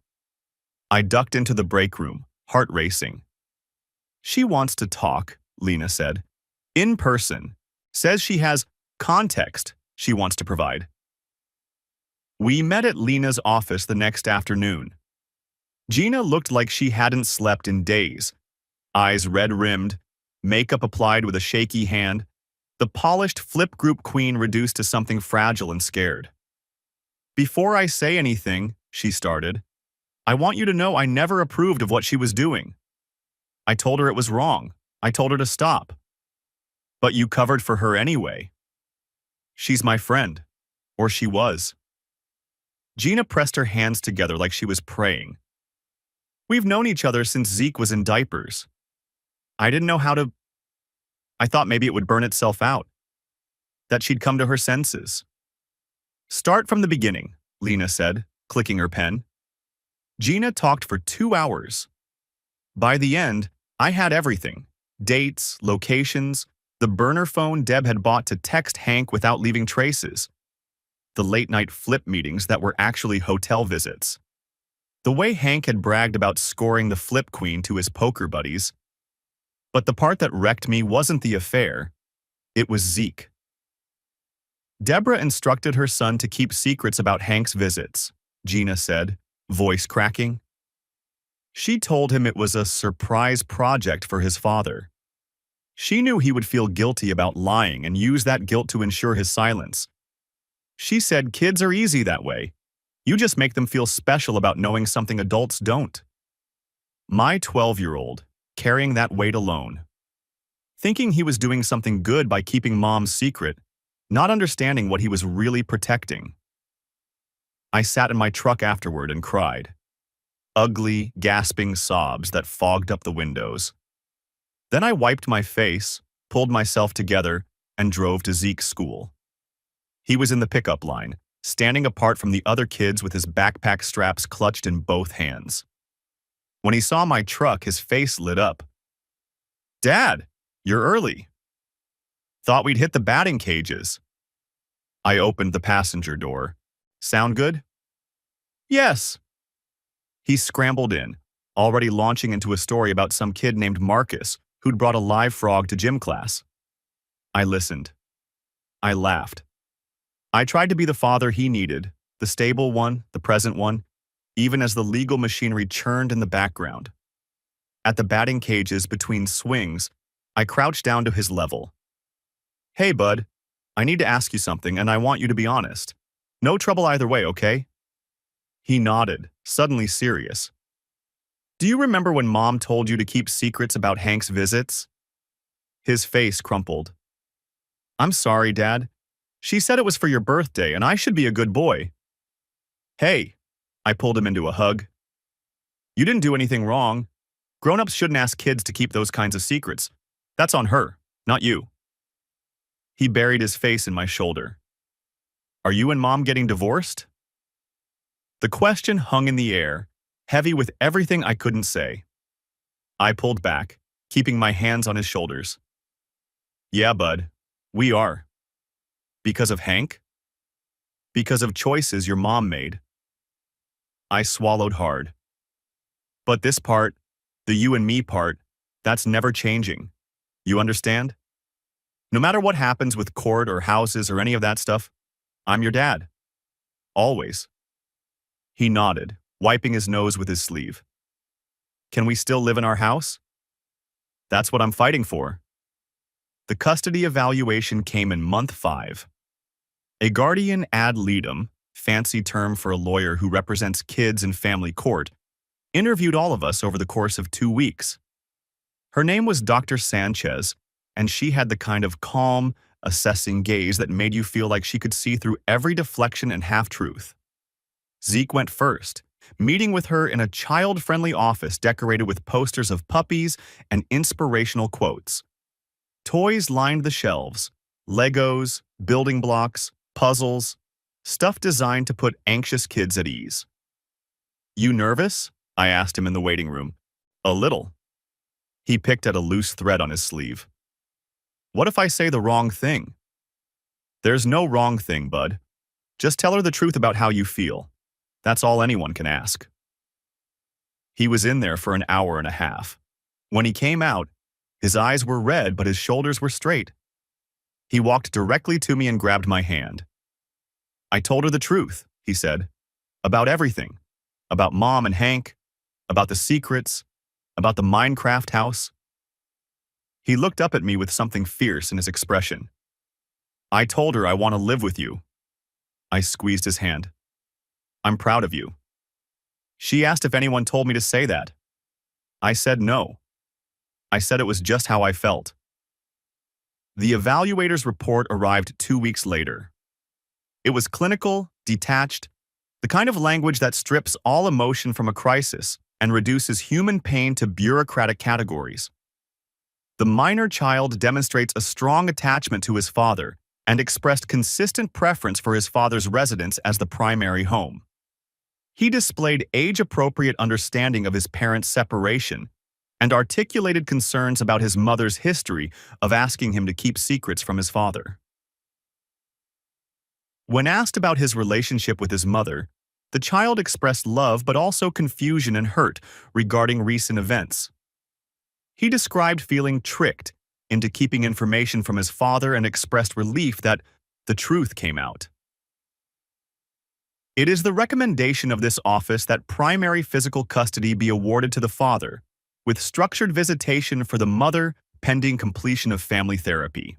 I ducked into the break room, heart racing. "She wants to talk," Lena said. "In person. Says she has context she wants to provide." We met at Lena's office the next afternoon. Gina looked like she hadn't slept in days. Eyes red-rimmed, makeup applied with a shaky hand, the polished flip group queen reduced to something fragile and scared. "Before I say anything," she started, "I want you to know I never approved of what she was doing. I told her it was wrong. I told her to stop. But you covered for her anyway. She's my friend. Or she was." Gina pressed her hands together like she was praying. "We've known each other since Zeke was in diapers. I didn't know how to. I thought maybe it would burn itself out. That she'd come to her senses." "Start from the beginning," Lena said, clicking her pen. Gina talked for 2 hours. By the end, I had everything. Dates, locations, the burner phone Deb had bought to text Hank without leaving traces. The late-night flip meetings that were actually hotel visits. The way Hank had bragged about scoring the flip queen to his poker buddies. But the part that wrecked me wasn't the affair. It was Zeke. Deborah instructed her son to keep secrets about Hank's visits, Gina said, voice cracking. She told him it was a surprise project for his father. She knew he would feel guilty about lying and use that guilt to ensure his silence. She said kids are easy that way. You just make them feel special about knowing something adults don't. My 12-year-old, carrying that weight alone. Thinking he was doing something good by keeping Mom's secret, not understanding what he was really protecting. I sat in my truck afterward and cried. Ugly, gasping sobs that fogged up the windows. Then I wiped my face, pulled myself together, and drove to Zeke's school. He was in the pickup line, standing apart from the other kids with his backpack straps clutched in both hands. When he saw my truck, his face lit up. "Dad, you're early." "Thought we'd hit the batting cages." I opened the passenger door. "Sound good?" "Yes." He scrambled in, already launching into a story about some kid named Marcus who'd brought a live frog to gym class. I listened. I laughed. I tried to be the father he needed, the stable one, the present one, even as the legal machinery churned in the background. At the batting cages between swings, I crouched down to his level. "Hey, bud, I need to ask you something, and I want you to be honest. No trouble either way, okay?" He nodded, suddenly serious. "Do you remember when Mom told you to keep secrets about Hank's visits?" His face crumpled. "I'm sorry, Dad. She said it was for your birthday, and I should be a good boy." "Hey," I pulled him into a hug. "You didn't do anything wrong. Grown-ups shouldn't ask kids to keep those kinds of secrets. That's on her, not you." He buried his face in my shoulder. "Are you and Mom getting divorced?" The question hung in the air, heavy with everything I couldn't say. I pulled back, keeping my hands on his shoulders. "Yeah, bud, we are." "Because of Hank?" "Because of choices your mom made." I swallowed hard. "But this part, the you and me part, that's never changing. You understand? No matter what happens with court or houses or any of that stuff, I'm your dad. Always. He nodded, wiping his nose with his sleeve. Can we still live in our house? That's what I'm fighting for. The custody evaluation came in month 5. A guardian ad litem, fancy term for a lawyer who represents kids in family court, interviewed all of us over the course of 2 weeks. Her name was Dr. Sanchez, and she had the kind of calm, assessing gaze that made you feel like she could see through every deflection and half-truth. Zeke went first, meeting with her in a child-friendly office decorated with posters of puppies and inspirational quotes. Toys lined the shelves, Legos, building blocks, puzzles, stuff designed to put anxious kids at ease. You nervous? I asked him in the waiting room. A little. He picked at a loose thread on his sleeve. What if I say the wrong thing? There's no wrong thing, bud. Just tell her the truth about how you feel. That's all anyone can ask. He was in there for an hour and a half. When he came out, his eyes were red, but his shoulders were straight. He walked directly to me and grabbed my hand. I told her the truth, he said. About everything. About Mom and Hank. About the secrets. About the Minecraft house. He looked up at me with something fierce in his expression. I told her I want to live with you. I squeezed his hand. I'm proud of you. She asked if anyone told me to say that. I said no. I said it was just how I felt. The evaluator's report arrived 2 weeks later. It was clinical, detached, the kind of language that strips all emotion from a crisis and reduces human pain to bureaucratic categories. The minor child demonstrates a strong attachment to his father and expressed consistent preference for his father's residence as the primary home. He displayed age-appropriate understanding of his parents' separation and articulated concerns about his mother's history of asking him to keep secrets from his father. When asked about his relationship with his mother, the child expressed love but also confusion and hurt regarding recent events. He described feeling tricked into keeping information from his father and expressed relief that the truth came out. It is the recommendation of this office that primary physical custody be awarded to the father, with structured visitation for the mother pending completion of family therapy.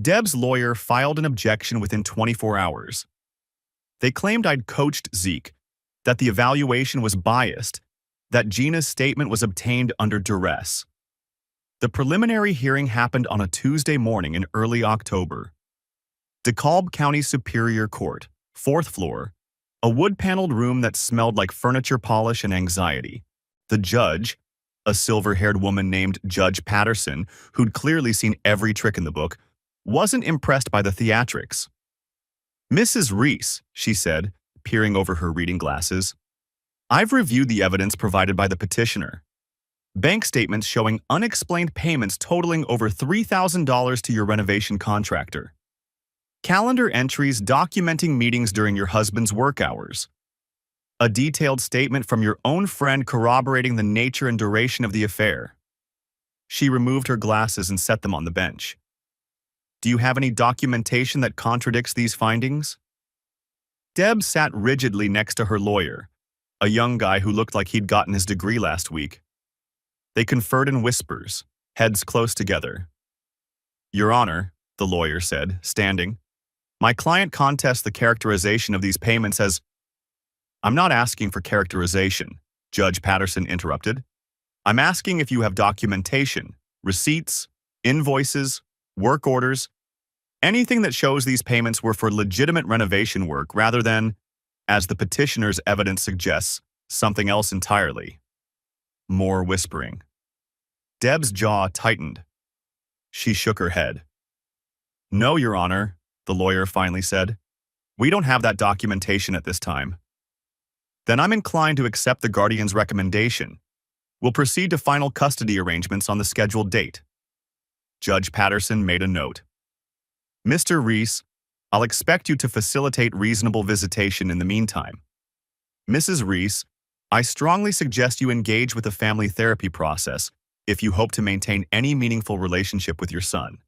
Deb's lawyer filed an objection within 24 hours. They claimed I'd coached Zeke, that the evaluation was biased, that Gina's statement was obtained under duress. The preliminary hearing happened on a Tuesday morning in early October. DeKalb County Superior Court, 4th floor, a wood-paneled room that smelled like furniture polish and anxiety. The judge, a silver-haired woman named Judge Patterson, who'd clearly seen every trick in the book, wasn't impressed by the theatrics. Mrs. Reese, she said, peering over her reading glasses, I've reviewed the evidence provided by the petitioner. Bank statements showing unexplained payments totaling over $3,000 to your renovation contractor. Calendar entries documenting meetings during your husband's work hours. A detailed statement from your own friend corroborating the nature and duration of the affair. She removed her glasses and set them on the bench. Do you have any documentation that contradicts these findings? Deb sat rigidly next to her lawyer, a young guy who looked like he'd gotten his degree last week. They conferred in whispers, heads close together. Your Honor, the lawyer said, standing, my client contests the characterization of these payments as... I'm not asking for characterization, Judge Patterson interrupted. I'm asking if you have documentation, receipts, invoices, work orders, anything that shows these payments were for legitimate renovation work rather than, as the petitioner's evidence suggests, something else entirely. More whispering. Deb's jaw tightened. She shook her head. No, Your Honor, the lawyer finally said. We don't have that documentation at this time. Then I'm inclined to accept the guardian's recommendation. We'll proceed to final custody arrangements on the scheduled date. Judge Patterson made a note. Mr. Reese, I'll expect you to facilitate reasonable visitation in the meantime. Mrs. Reese, I strongly suggest you engage with the family therapy process if you hope to maintain any meaningful relationship with your son.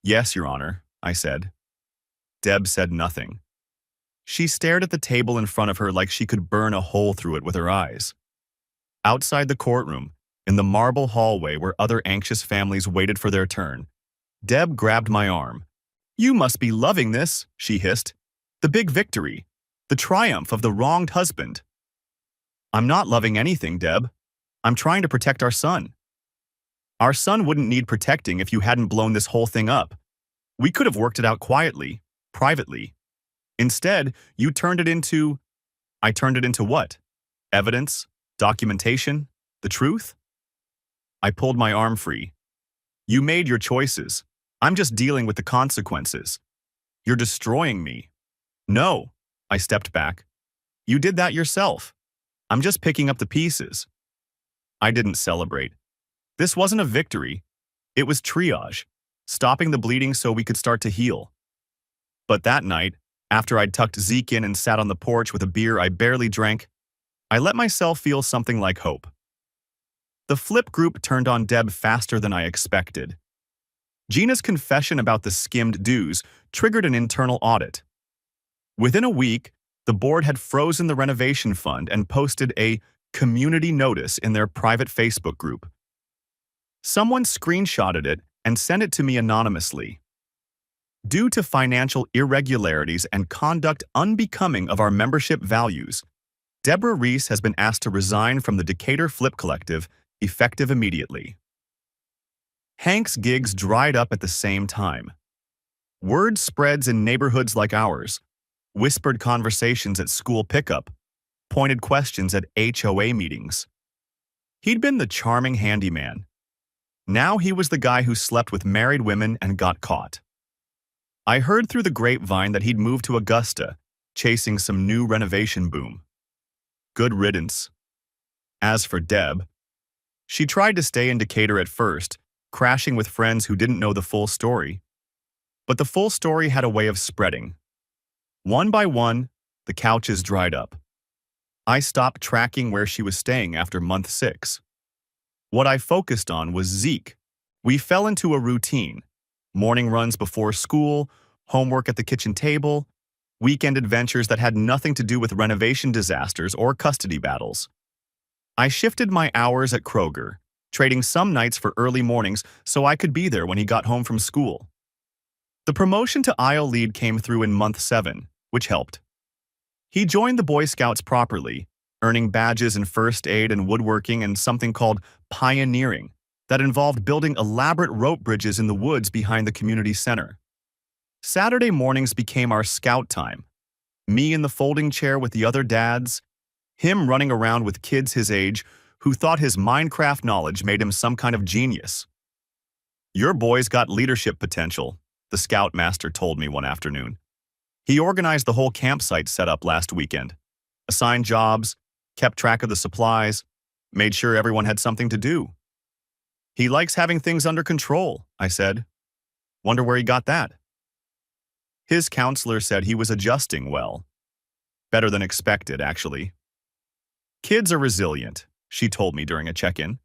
Yes, Your Honor, I said. Deb said nothing. She stared at the table in front of her like she could burn a hole through it with her eyes. Outside the courtroom, in the marble hallway where other anxious families waited for their turn, Deb grabbed my arm. "You must be loving this," she hissed. "The big victory. The triumph of the wronged husband." "I'm not loving anything, Deb. I'm trying to protect our son." "Our son wouldn't need protecting if you hadn't blown this whole thing up. We could have worked it out quietly, privately. Instead, you turned it into—" "I turned it into what? Evidence? Documentation? The truth?" I pulled my arm free. "You made your choices. I'm just dealing with the consequences. You're destroying me." "No," I stepped back. "You did that yourself. I'm just picking up the pieces." I didn't celebrate. This wasn't a victory. It was triage, stopping the bleeding so we could start to heal. But that night, after I'd tucked Zeke in and sat on the porch with a beer I barely drank, I let myself feel something like hope. The flip group turned on Deb faster than I expected. Gina's confession about the skimmed dues triggered an internal audit. Within a week, the board had frozen the renovation fund and posted a community notice in their private Facebook group. Someone screenshotted it and sent it to me anonymously. "Due to financial irregularities and conduct unbecoming of our membership values, Deborah Reese has been asked to resign from the Decatur Flip Collective, effective immediately." Hank's gigs dried up at the same time. Word spreads in neighborhoods like ours, whispered conversations at school pickup, pointed questions at HOA meetings. He'd been the charming handyman. Now he was the guy who slept with married women and got caught. I heard through the grapevine that he'd moved to Augusta, chasing some new renovation boom. Good riddance. As for Deb, she tried to stay in Decatur at first, crashing with friends who didn't know the full story. But the full story had a way of spreading. One by one, the couches dried up. I stopped tracking where she was staying after month 6. What I focused on was Zeke. We fell into a routine. Morning runs before school, homework at the kitchen table, weekend adventures that had nothing to do with renovation disasters or custody battles. I shifted my hours at Kroger, trading some nights for early mornings so I could be there when he got home from school. The promotion to aisle lead came through in month 7, which helped. He joined the Boy Scouts properly, earning badges in first aid and woodworking and something called pioneering that involved building elaborate rope bridges in the woods behind the community center. Saturday mornings became our scout time. Me in the folding chair with the other dads, him running around with kids his age who thought his Minecraft knowledge made him some kind of genius. "Your boy's got leadership potential," the scoutmaster told me one afternoon. He organized the whole campsite setup last weekend, assigned jobs, kept track of the supplies, made sure everyone had something to do. "He likes having things under control," I said. "Wonder where he got that?" His counselor said he was adjusting well. Better than expected, actually. "Kids are resilient," she told me during a check-in.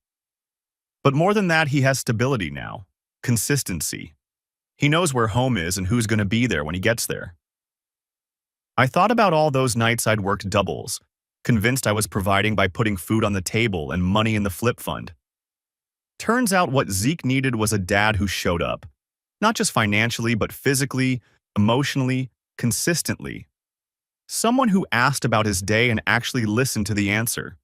"But more than that, he has stability now, consistency. He knows where home is and who's going to be there when he gets there." I thought about all those nights I'd worked doubles, convinced I was providing by putting food on the table and money in the flip fund. Turns out what Zeke needed was a dad who showed up, not just financially, but physically, emotionally, consistently. Someone who asked about his day and actually listened to the answer.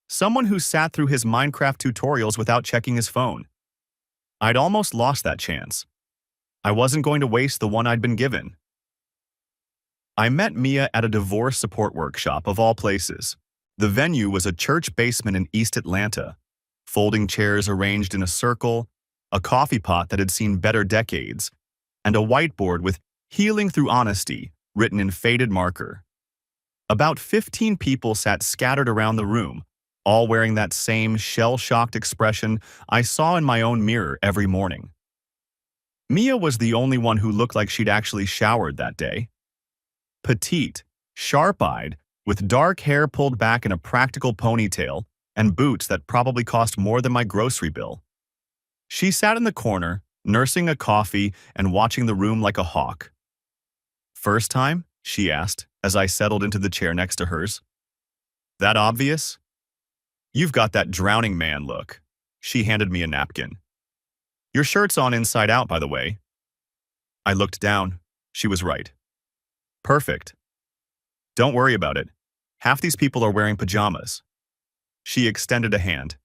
Someone who sat through his Minecraft tutorials without checking his phone. I'd almost lost that chance. I wasn't going to waste the one I'd been given. I met Mia at a divorce support workshop of all places. The venue was a church basement in East Atlanta, folding chairs arranged in a circle, a coffee pot that had seen better decades, and a whiteboard with "Healing Through Honesty" written in faded marker. About 15 people sat scattered around the room, all wearing that same shell-shocked expression I saw in my own mirror every morning. Mia was the only one who looked like she'd actually showered that day. Petite, sharp-eyed, with dark hair pulled back in a practical ponytail and boots that probably cost more than my grocery bill. She sat in the corner, nursing a coffee and watching the room like a hawk. "First time?" she asked. as I settled into the chair next to hers. That obvious? You've got that drowning man look. She handed me a napkin. Your shirt's on inside out, by the way. I looked down. She was right. Perfect. Don't worry about it. Half these people are wearing pajamas. She extended a hand.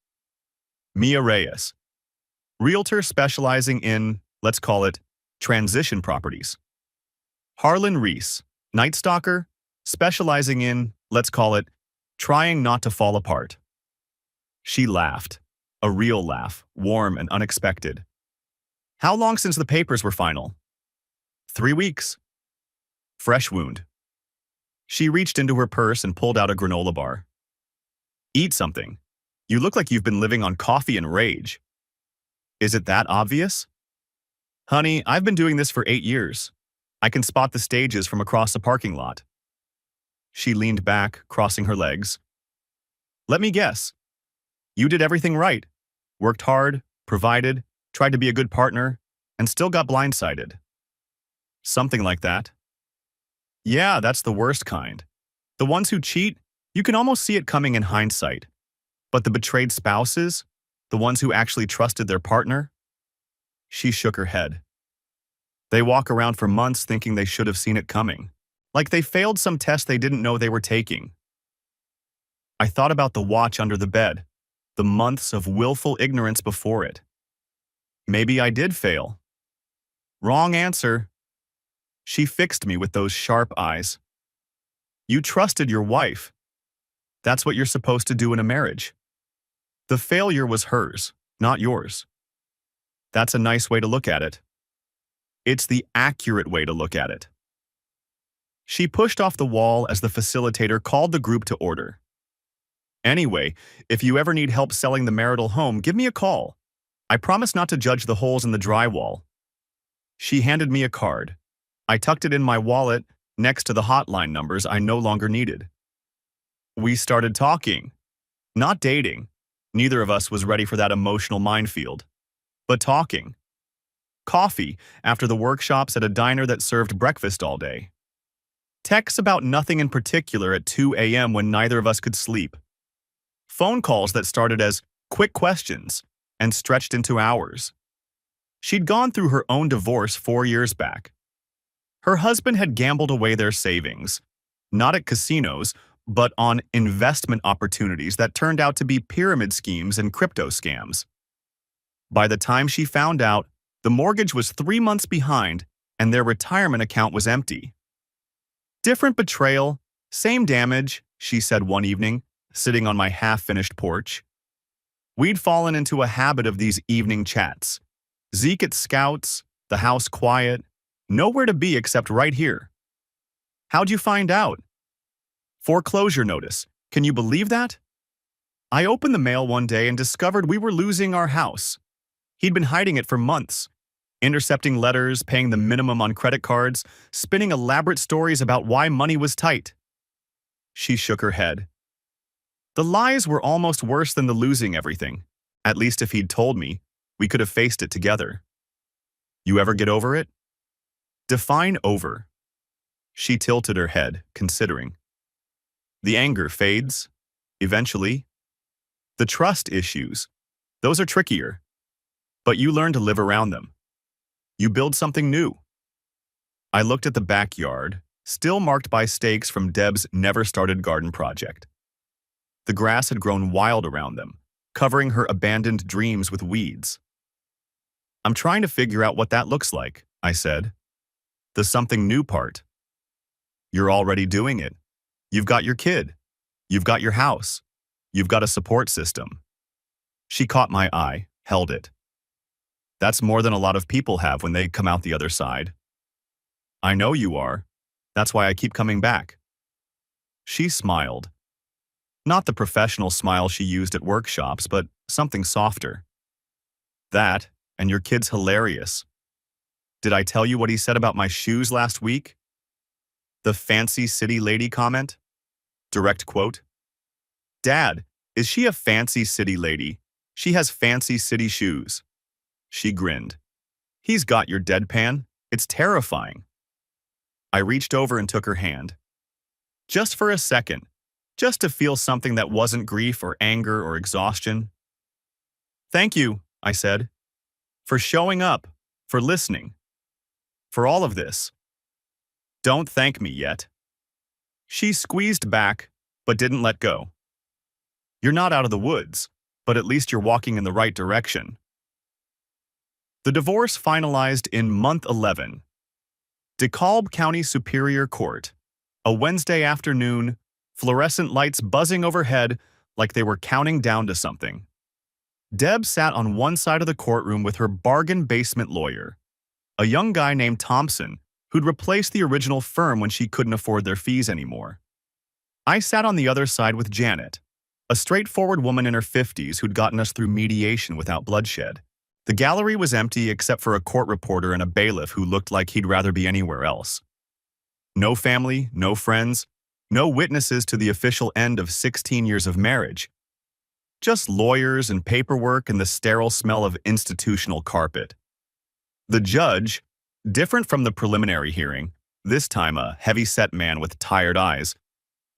Mia Reyes, realtor specializing in, let's call it, transition properties. Harlan Reese, Night Stalker, specializing in, let's call it, trying not to fall apart. She laughed, a real laugh, warm and unexpected. How long since the papers were final? 3 weeks. Fresh wound. She reached into her purse and pulled out a granola bar. Eat something. You look like you've been living on coffee and rage. Is it that obvious? Honey, I've been doing this for 8 years. I can spot the stages from across the parking lot. She leaned back, crossing her legs. Let me guess. You did everything right. Worked hard, provided, tried to be a good partner, and still got blindsided. Something like that. Yeah, that's the worst kind. The ones who cheat, you can almost see it coming in hindsight. But the betrayed spouses, the ones who actually trusted their partner? She shook her head. They walk around for months thinking they should have seen it coming. Like they failed some test they didn't know they were taking. I thought about the watch under the bed, the months of willful ignorance before it. Maybe I did fail. Wrong answer. She fixed me with those sharp eyes. You trusted your wife. That's what you're supposed to do in a marriage. The failure was hers, not yours. That's a nice way to look at it. It's the accurate way to look at it. She pushed off the wall as the facilitator called the group to order. Anyway, if you ever need help selling the marital home, give me a call. I promise not to judge the holes in the drywall. She handed me a card. I tucked it in my wallet next to the hotline numbers I no longer needed. We started talking. Not dating. Neither of us was ready for that emotional minefield. But talking. Coffee after the workshops at a diner that served breakfast all day. Texts about nothing in particular at 2 a.m. when neither of us could sleep. Phone calls that started as quick questions and stretched into hours. She'd gone through her own divorce 4 years back. Her husband had gambled away their savings, not at casinos, but on investment opportunities that turned out to be pyramid schemes and crypto scams. By the time she found out, the mortgage was 3 months behind and their retirement account was empty. Different betrayal, same damage, she said one evening, sitting on my half-finished porch. We'd fallen into a habit of these evening chats. Zeke at Scouts, the house quiet, nowhere to be except right here. How'd you find out? Foreclosure notice. Can you believe that? I opened the mail one day and discovered we were losing our house. He'd been hiding it for months, intercepting letters, paying the minimum on credit cards, spinning elaborate stories about why money was tight. She shook her head. The lies were almost worse than the losing everything. At least if he'd told me, we could have faced it together. You ever get over it? Define over. She tilted her head, considering. The anger fades, eventually. The trust issues, those are trickier. But you learn to live around them. You build something new. I looked at the backyard, still marked by stakes from Deb's never-started garden project. The grass had grown wild around them, covering her abandoned dreams with weeds. I'm trying to figure out what that looks like, I said. The something new part. You're already doing it. You've got your kid. You've got your house. You've got a support system. She caught my eye, held it. That's more than a lot of people have when they come out the other side. I know you are. That's why I keep coming back. She smiled. Not the professional smile she used at workshops, but something softer. That, and your kid's hilarious. Did I tell you what he said about my shoes last week? The fancy city lady comment? Direct quote. Dad, is she a fancy city lady? She has fancy city shoes. She grinned. He's got your deadpan. It's terrifying. I reached over and took her hand. Just for a second. Just to feel something that wasn't grief or anger or exhaustion. Thank you, I said, for showing up, for listening, for all of this. Don't thank me yet. She squeezed back, but didn't let go. You're not out of the woods, but at least you're walking in the right direction. The divorce finalized in month 11. DeKalb County Superior Court. A Wednesday afternoon, fluorescent lights buzzing overhead like they were counting down to something. Deb sat on one side of the courtroom with her bargain basement lawyer, a young guy named Thompson, who'd replaced the original firm when she couldn't afford their fees anymore. I sat on the other side with Janet, a straightforward woman in her 50s who'd gotten us through mediation without bloodshed. The gallery was empty except for a court reporter and a bailiff who looked like he'd rather be anywhere else. No family, no friends, no witnesses to the official end of 16 years of marriage. Just lawyers and paperwork and the sterile smell of institutional carpet. The judge, different from the preliminary hearing, this time a heavy-set man with tired eyes,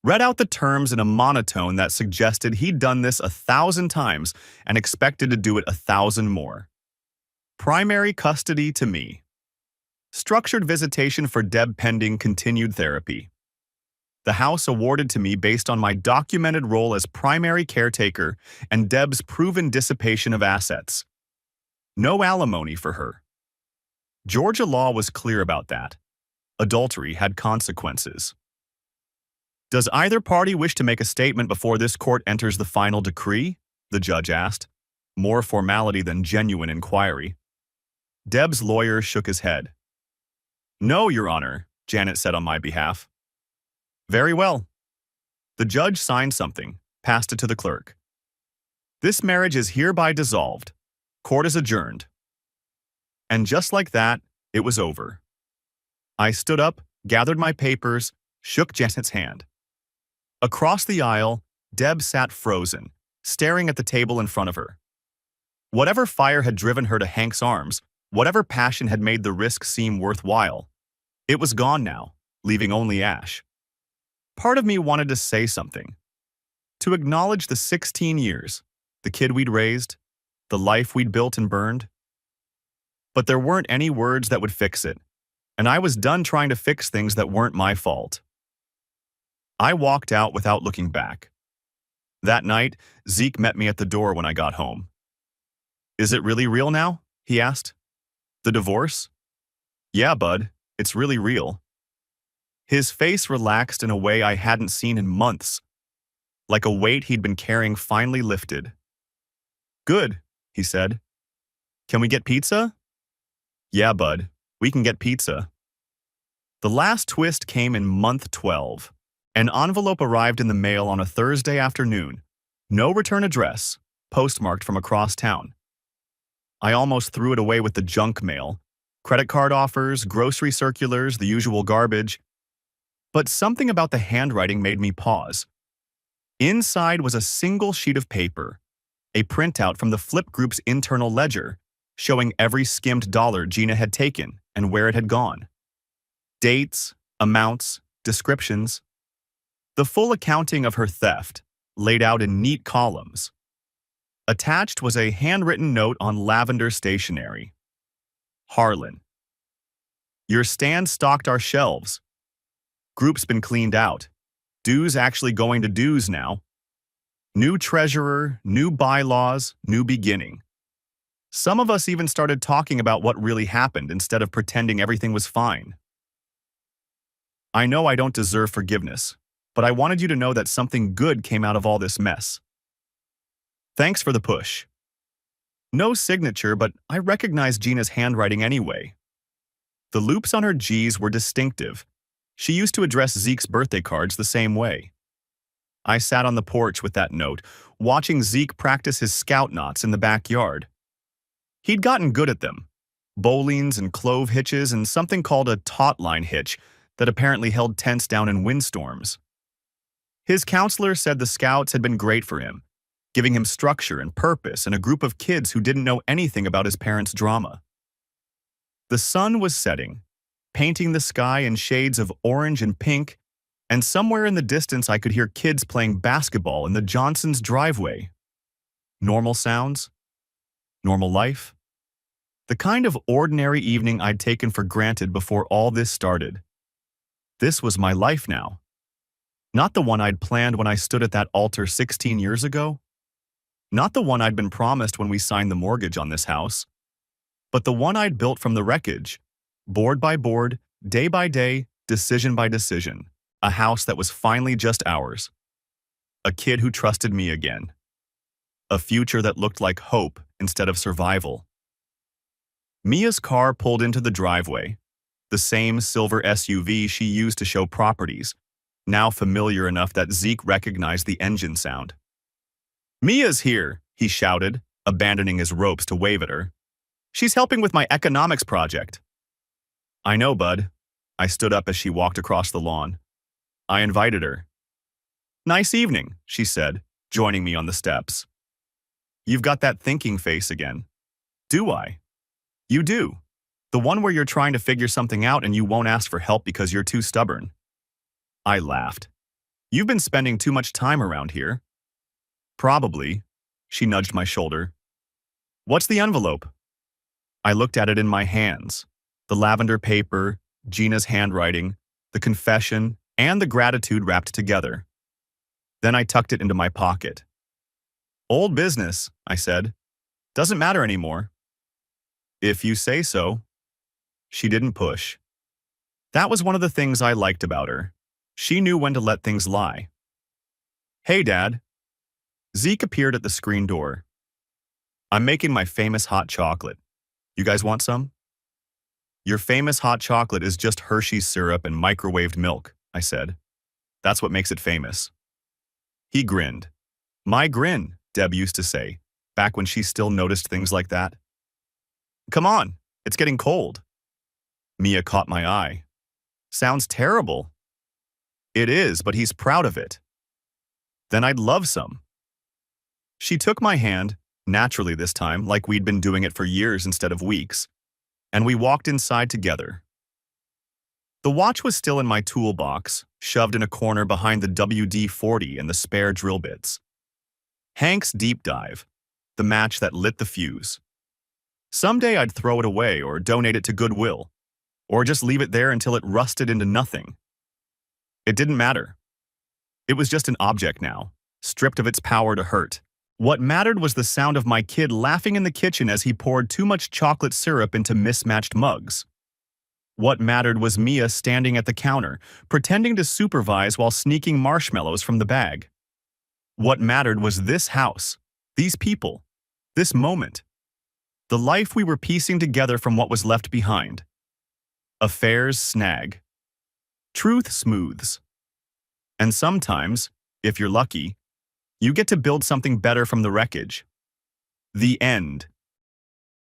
read out the terms in a monotone that suggested he'd done this 1,000 times and expected to do it 1,000 more. Primary custody to me. Structured visitation for Deb pending continued therapy. The house awarded to me based on my documented role as primary caretaker and Deb's proven dissipation of assets. No alimony for her. Georgia law was clear about that. Adultery had consequences. Does either party wish to make a statement before this court enters the final decree? The judge asked, more formality than genuine inquiry. Deb's lawyer shook his head. No, Your Honor, Janet said on my behalf. Very well. The judge signed something, passed it to the clerk. This marriage is hereby dissolved. Court is adjourned. And just like that, it was over. I stood up, gathered my papers, shook Janet's hand. Across the aisle, Deb sat frozen, staring at the table in front of her. Whatever fire had driven her to Hank's arms, whatever passion had made the risk seem worthwhile, it was gone now, leaving only ash. Part of me wanted to say something, to acknowledge the 16 years, the kid we'd raised, the life we'd built and burned. But there weren't any words that would fix it, and I was done trying to fix things that weren't my fault. I walked out without looking back. That night, Zeke met me at the door when I got home. Is it really real now? He asked. The divorce? Yeah, bud, it's really real. His face relaxed in a way I hadn't seen in months, like a weight he'd been carrying finally lifted. Good, he said. Can we get pizza? Yeah, bud, we can get pizza. The last twist came in month 12. An envelope arrived in the mail on a Thursday afternoon. No return address, postmarked from across town. I almost threw it away with the junk mail. Credit card offers, grocery circulars, the usual garbage. But something about the handwriting made me pause. Inside was a single sheet of paper, a printout from the Flip Group's internal ledger, showing every skimmed dollar Gina had taken and where it had gone. Dates, amounts, descriptions. The full accounting of her theft, laid out in neat columns. Attached was a handwritten note on lavender stationery. Harlan. Your stand stocked our shelves. Group's been cleaned out. Dues actually going to dues now. New treasurer, new bylaws, new beginning. Some of us even started talking about what really happened instead of pretending everything was fine. I know I don't deserve forgiveness, but I wanted you to know that something good came out of all this mess. Thanks for the push. No signature, but I recognized Gina's handwriting anyway. The loops on her G's were distinctive. She used to address Zeke's birthday cards the same way. I sat on the porch with that note, watching Zeke practice his scout knots in the backyard. He'd gotten good at them. Bowlines and clove hitches and something called a taut line hitch that apparently held tents down in windstorms. His counselor said the scouts had been great for him, giving him structure and purpose and a group of kids who didn't know anything about his parents' drama. The sun was setting, painting the sky in shades of orange and pink And somewhere in the distance I could hear kids playing basketball in the Johnsons' driveway. Normal sounds? Normal life? The kind of ordinary evening I'd taken for granted before all this started. This was my life now. Not the one I'd planned when I stood at that altar 16 years ago. Not the one I'd been promised when we signed the mortgage on this house. But the one I'd built from the wreckage, board by board, day by day, decision by decision. A house that was finally just ours. A kid who trusted me again. A future that looked like hope instead of survival. Mia's car pulled into the driveway. The same silver SUV she used to show properties, now familiar enough that Zeke recognized the engine sound. "Mia's here," he shouted, abandoning his ropes to wave at her. "She's helping with my economics project." "I know, bud." I stood up as she walked across the lawn. I invited her. "Nice evening," she said, joining me on the steps. "You've got that thinking face again." "Do I?" "You do. The one where you're trying to figure something out and you won't ask for help because you're too stubborn." I laughed. "You've been spending too much time around here." "Probably." She nudged my shoulder. "What's the envelope?" I looked at it in my hands. The lavender paper, Gina's handwriting, the confession, and the gratitude wrapped together. Then I tucked it into my pocket. "Old business," I said. "Doesn't matter anymore." "If you say so." She didn't push. That was one of the things I liked about her. She knew when to let things lie. "Hey, Dad." Zeke appeared at the screen door. "I'm making my famous hot chocolate. You guys want some?" "Your famous hot chocolate is just Hershey's syrup and microwaved milk," I said. "That's what makes it famous." He grinned. "My grin," Deb used to say, back when she still noticed things like that. "Come on, it's getting cold." Mia caught my eye. "Sounds terrible." "It is, but he's proud of it." "Then I'd love some." She took my hand, naturally this time, like we'd been doing it for years instead of weeks, and we walked inside together. The watch was still in my toolbox, shoved in a corner behind the WD-40 and the spare drill bits. Hank's deep dive, the match that lit the fuse. Someday I'd throw it away or donate it to Goodwill, or just leave it there until it rusted into nothing. It didn't matter. It was just an object now, stripped of its power to hurt. What mattered was the sound of my kid laughing in the kitchen as he poured too much chocolate syrup into mismatched mugs. What mattered was Mia standing at the counter, pretending to supervise while sneaking marshmallows from the bag. What mattered was this house, these people, this moment. The life we were piecing together from what was left behind. Affairs snag. Truth smooths. And sometimes, if you're lucky, you get to build something better from the wreckage. The end.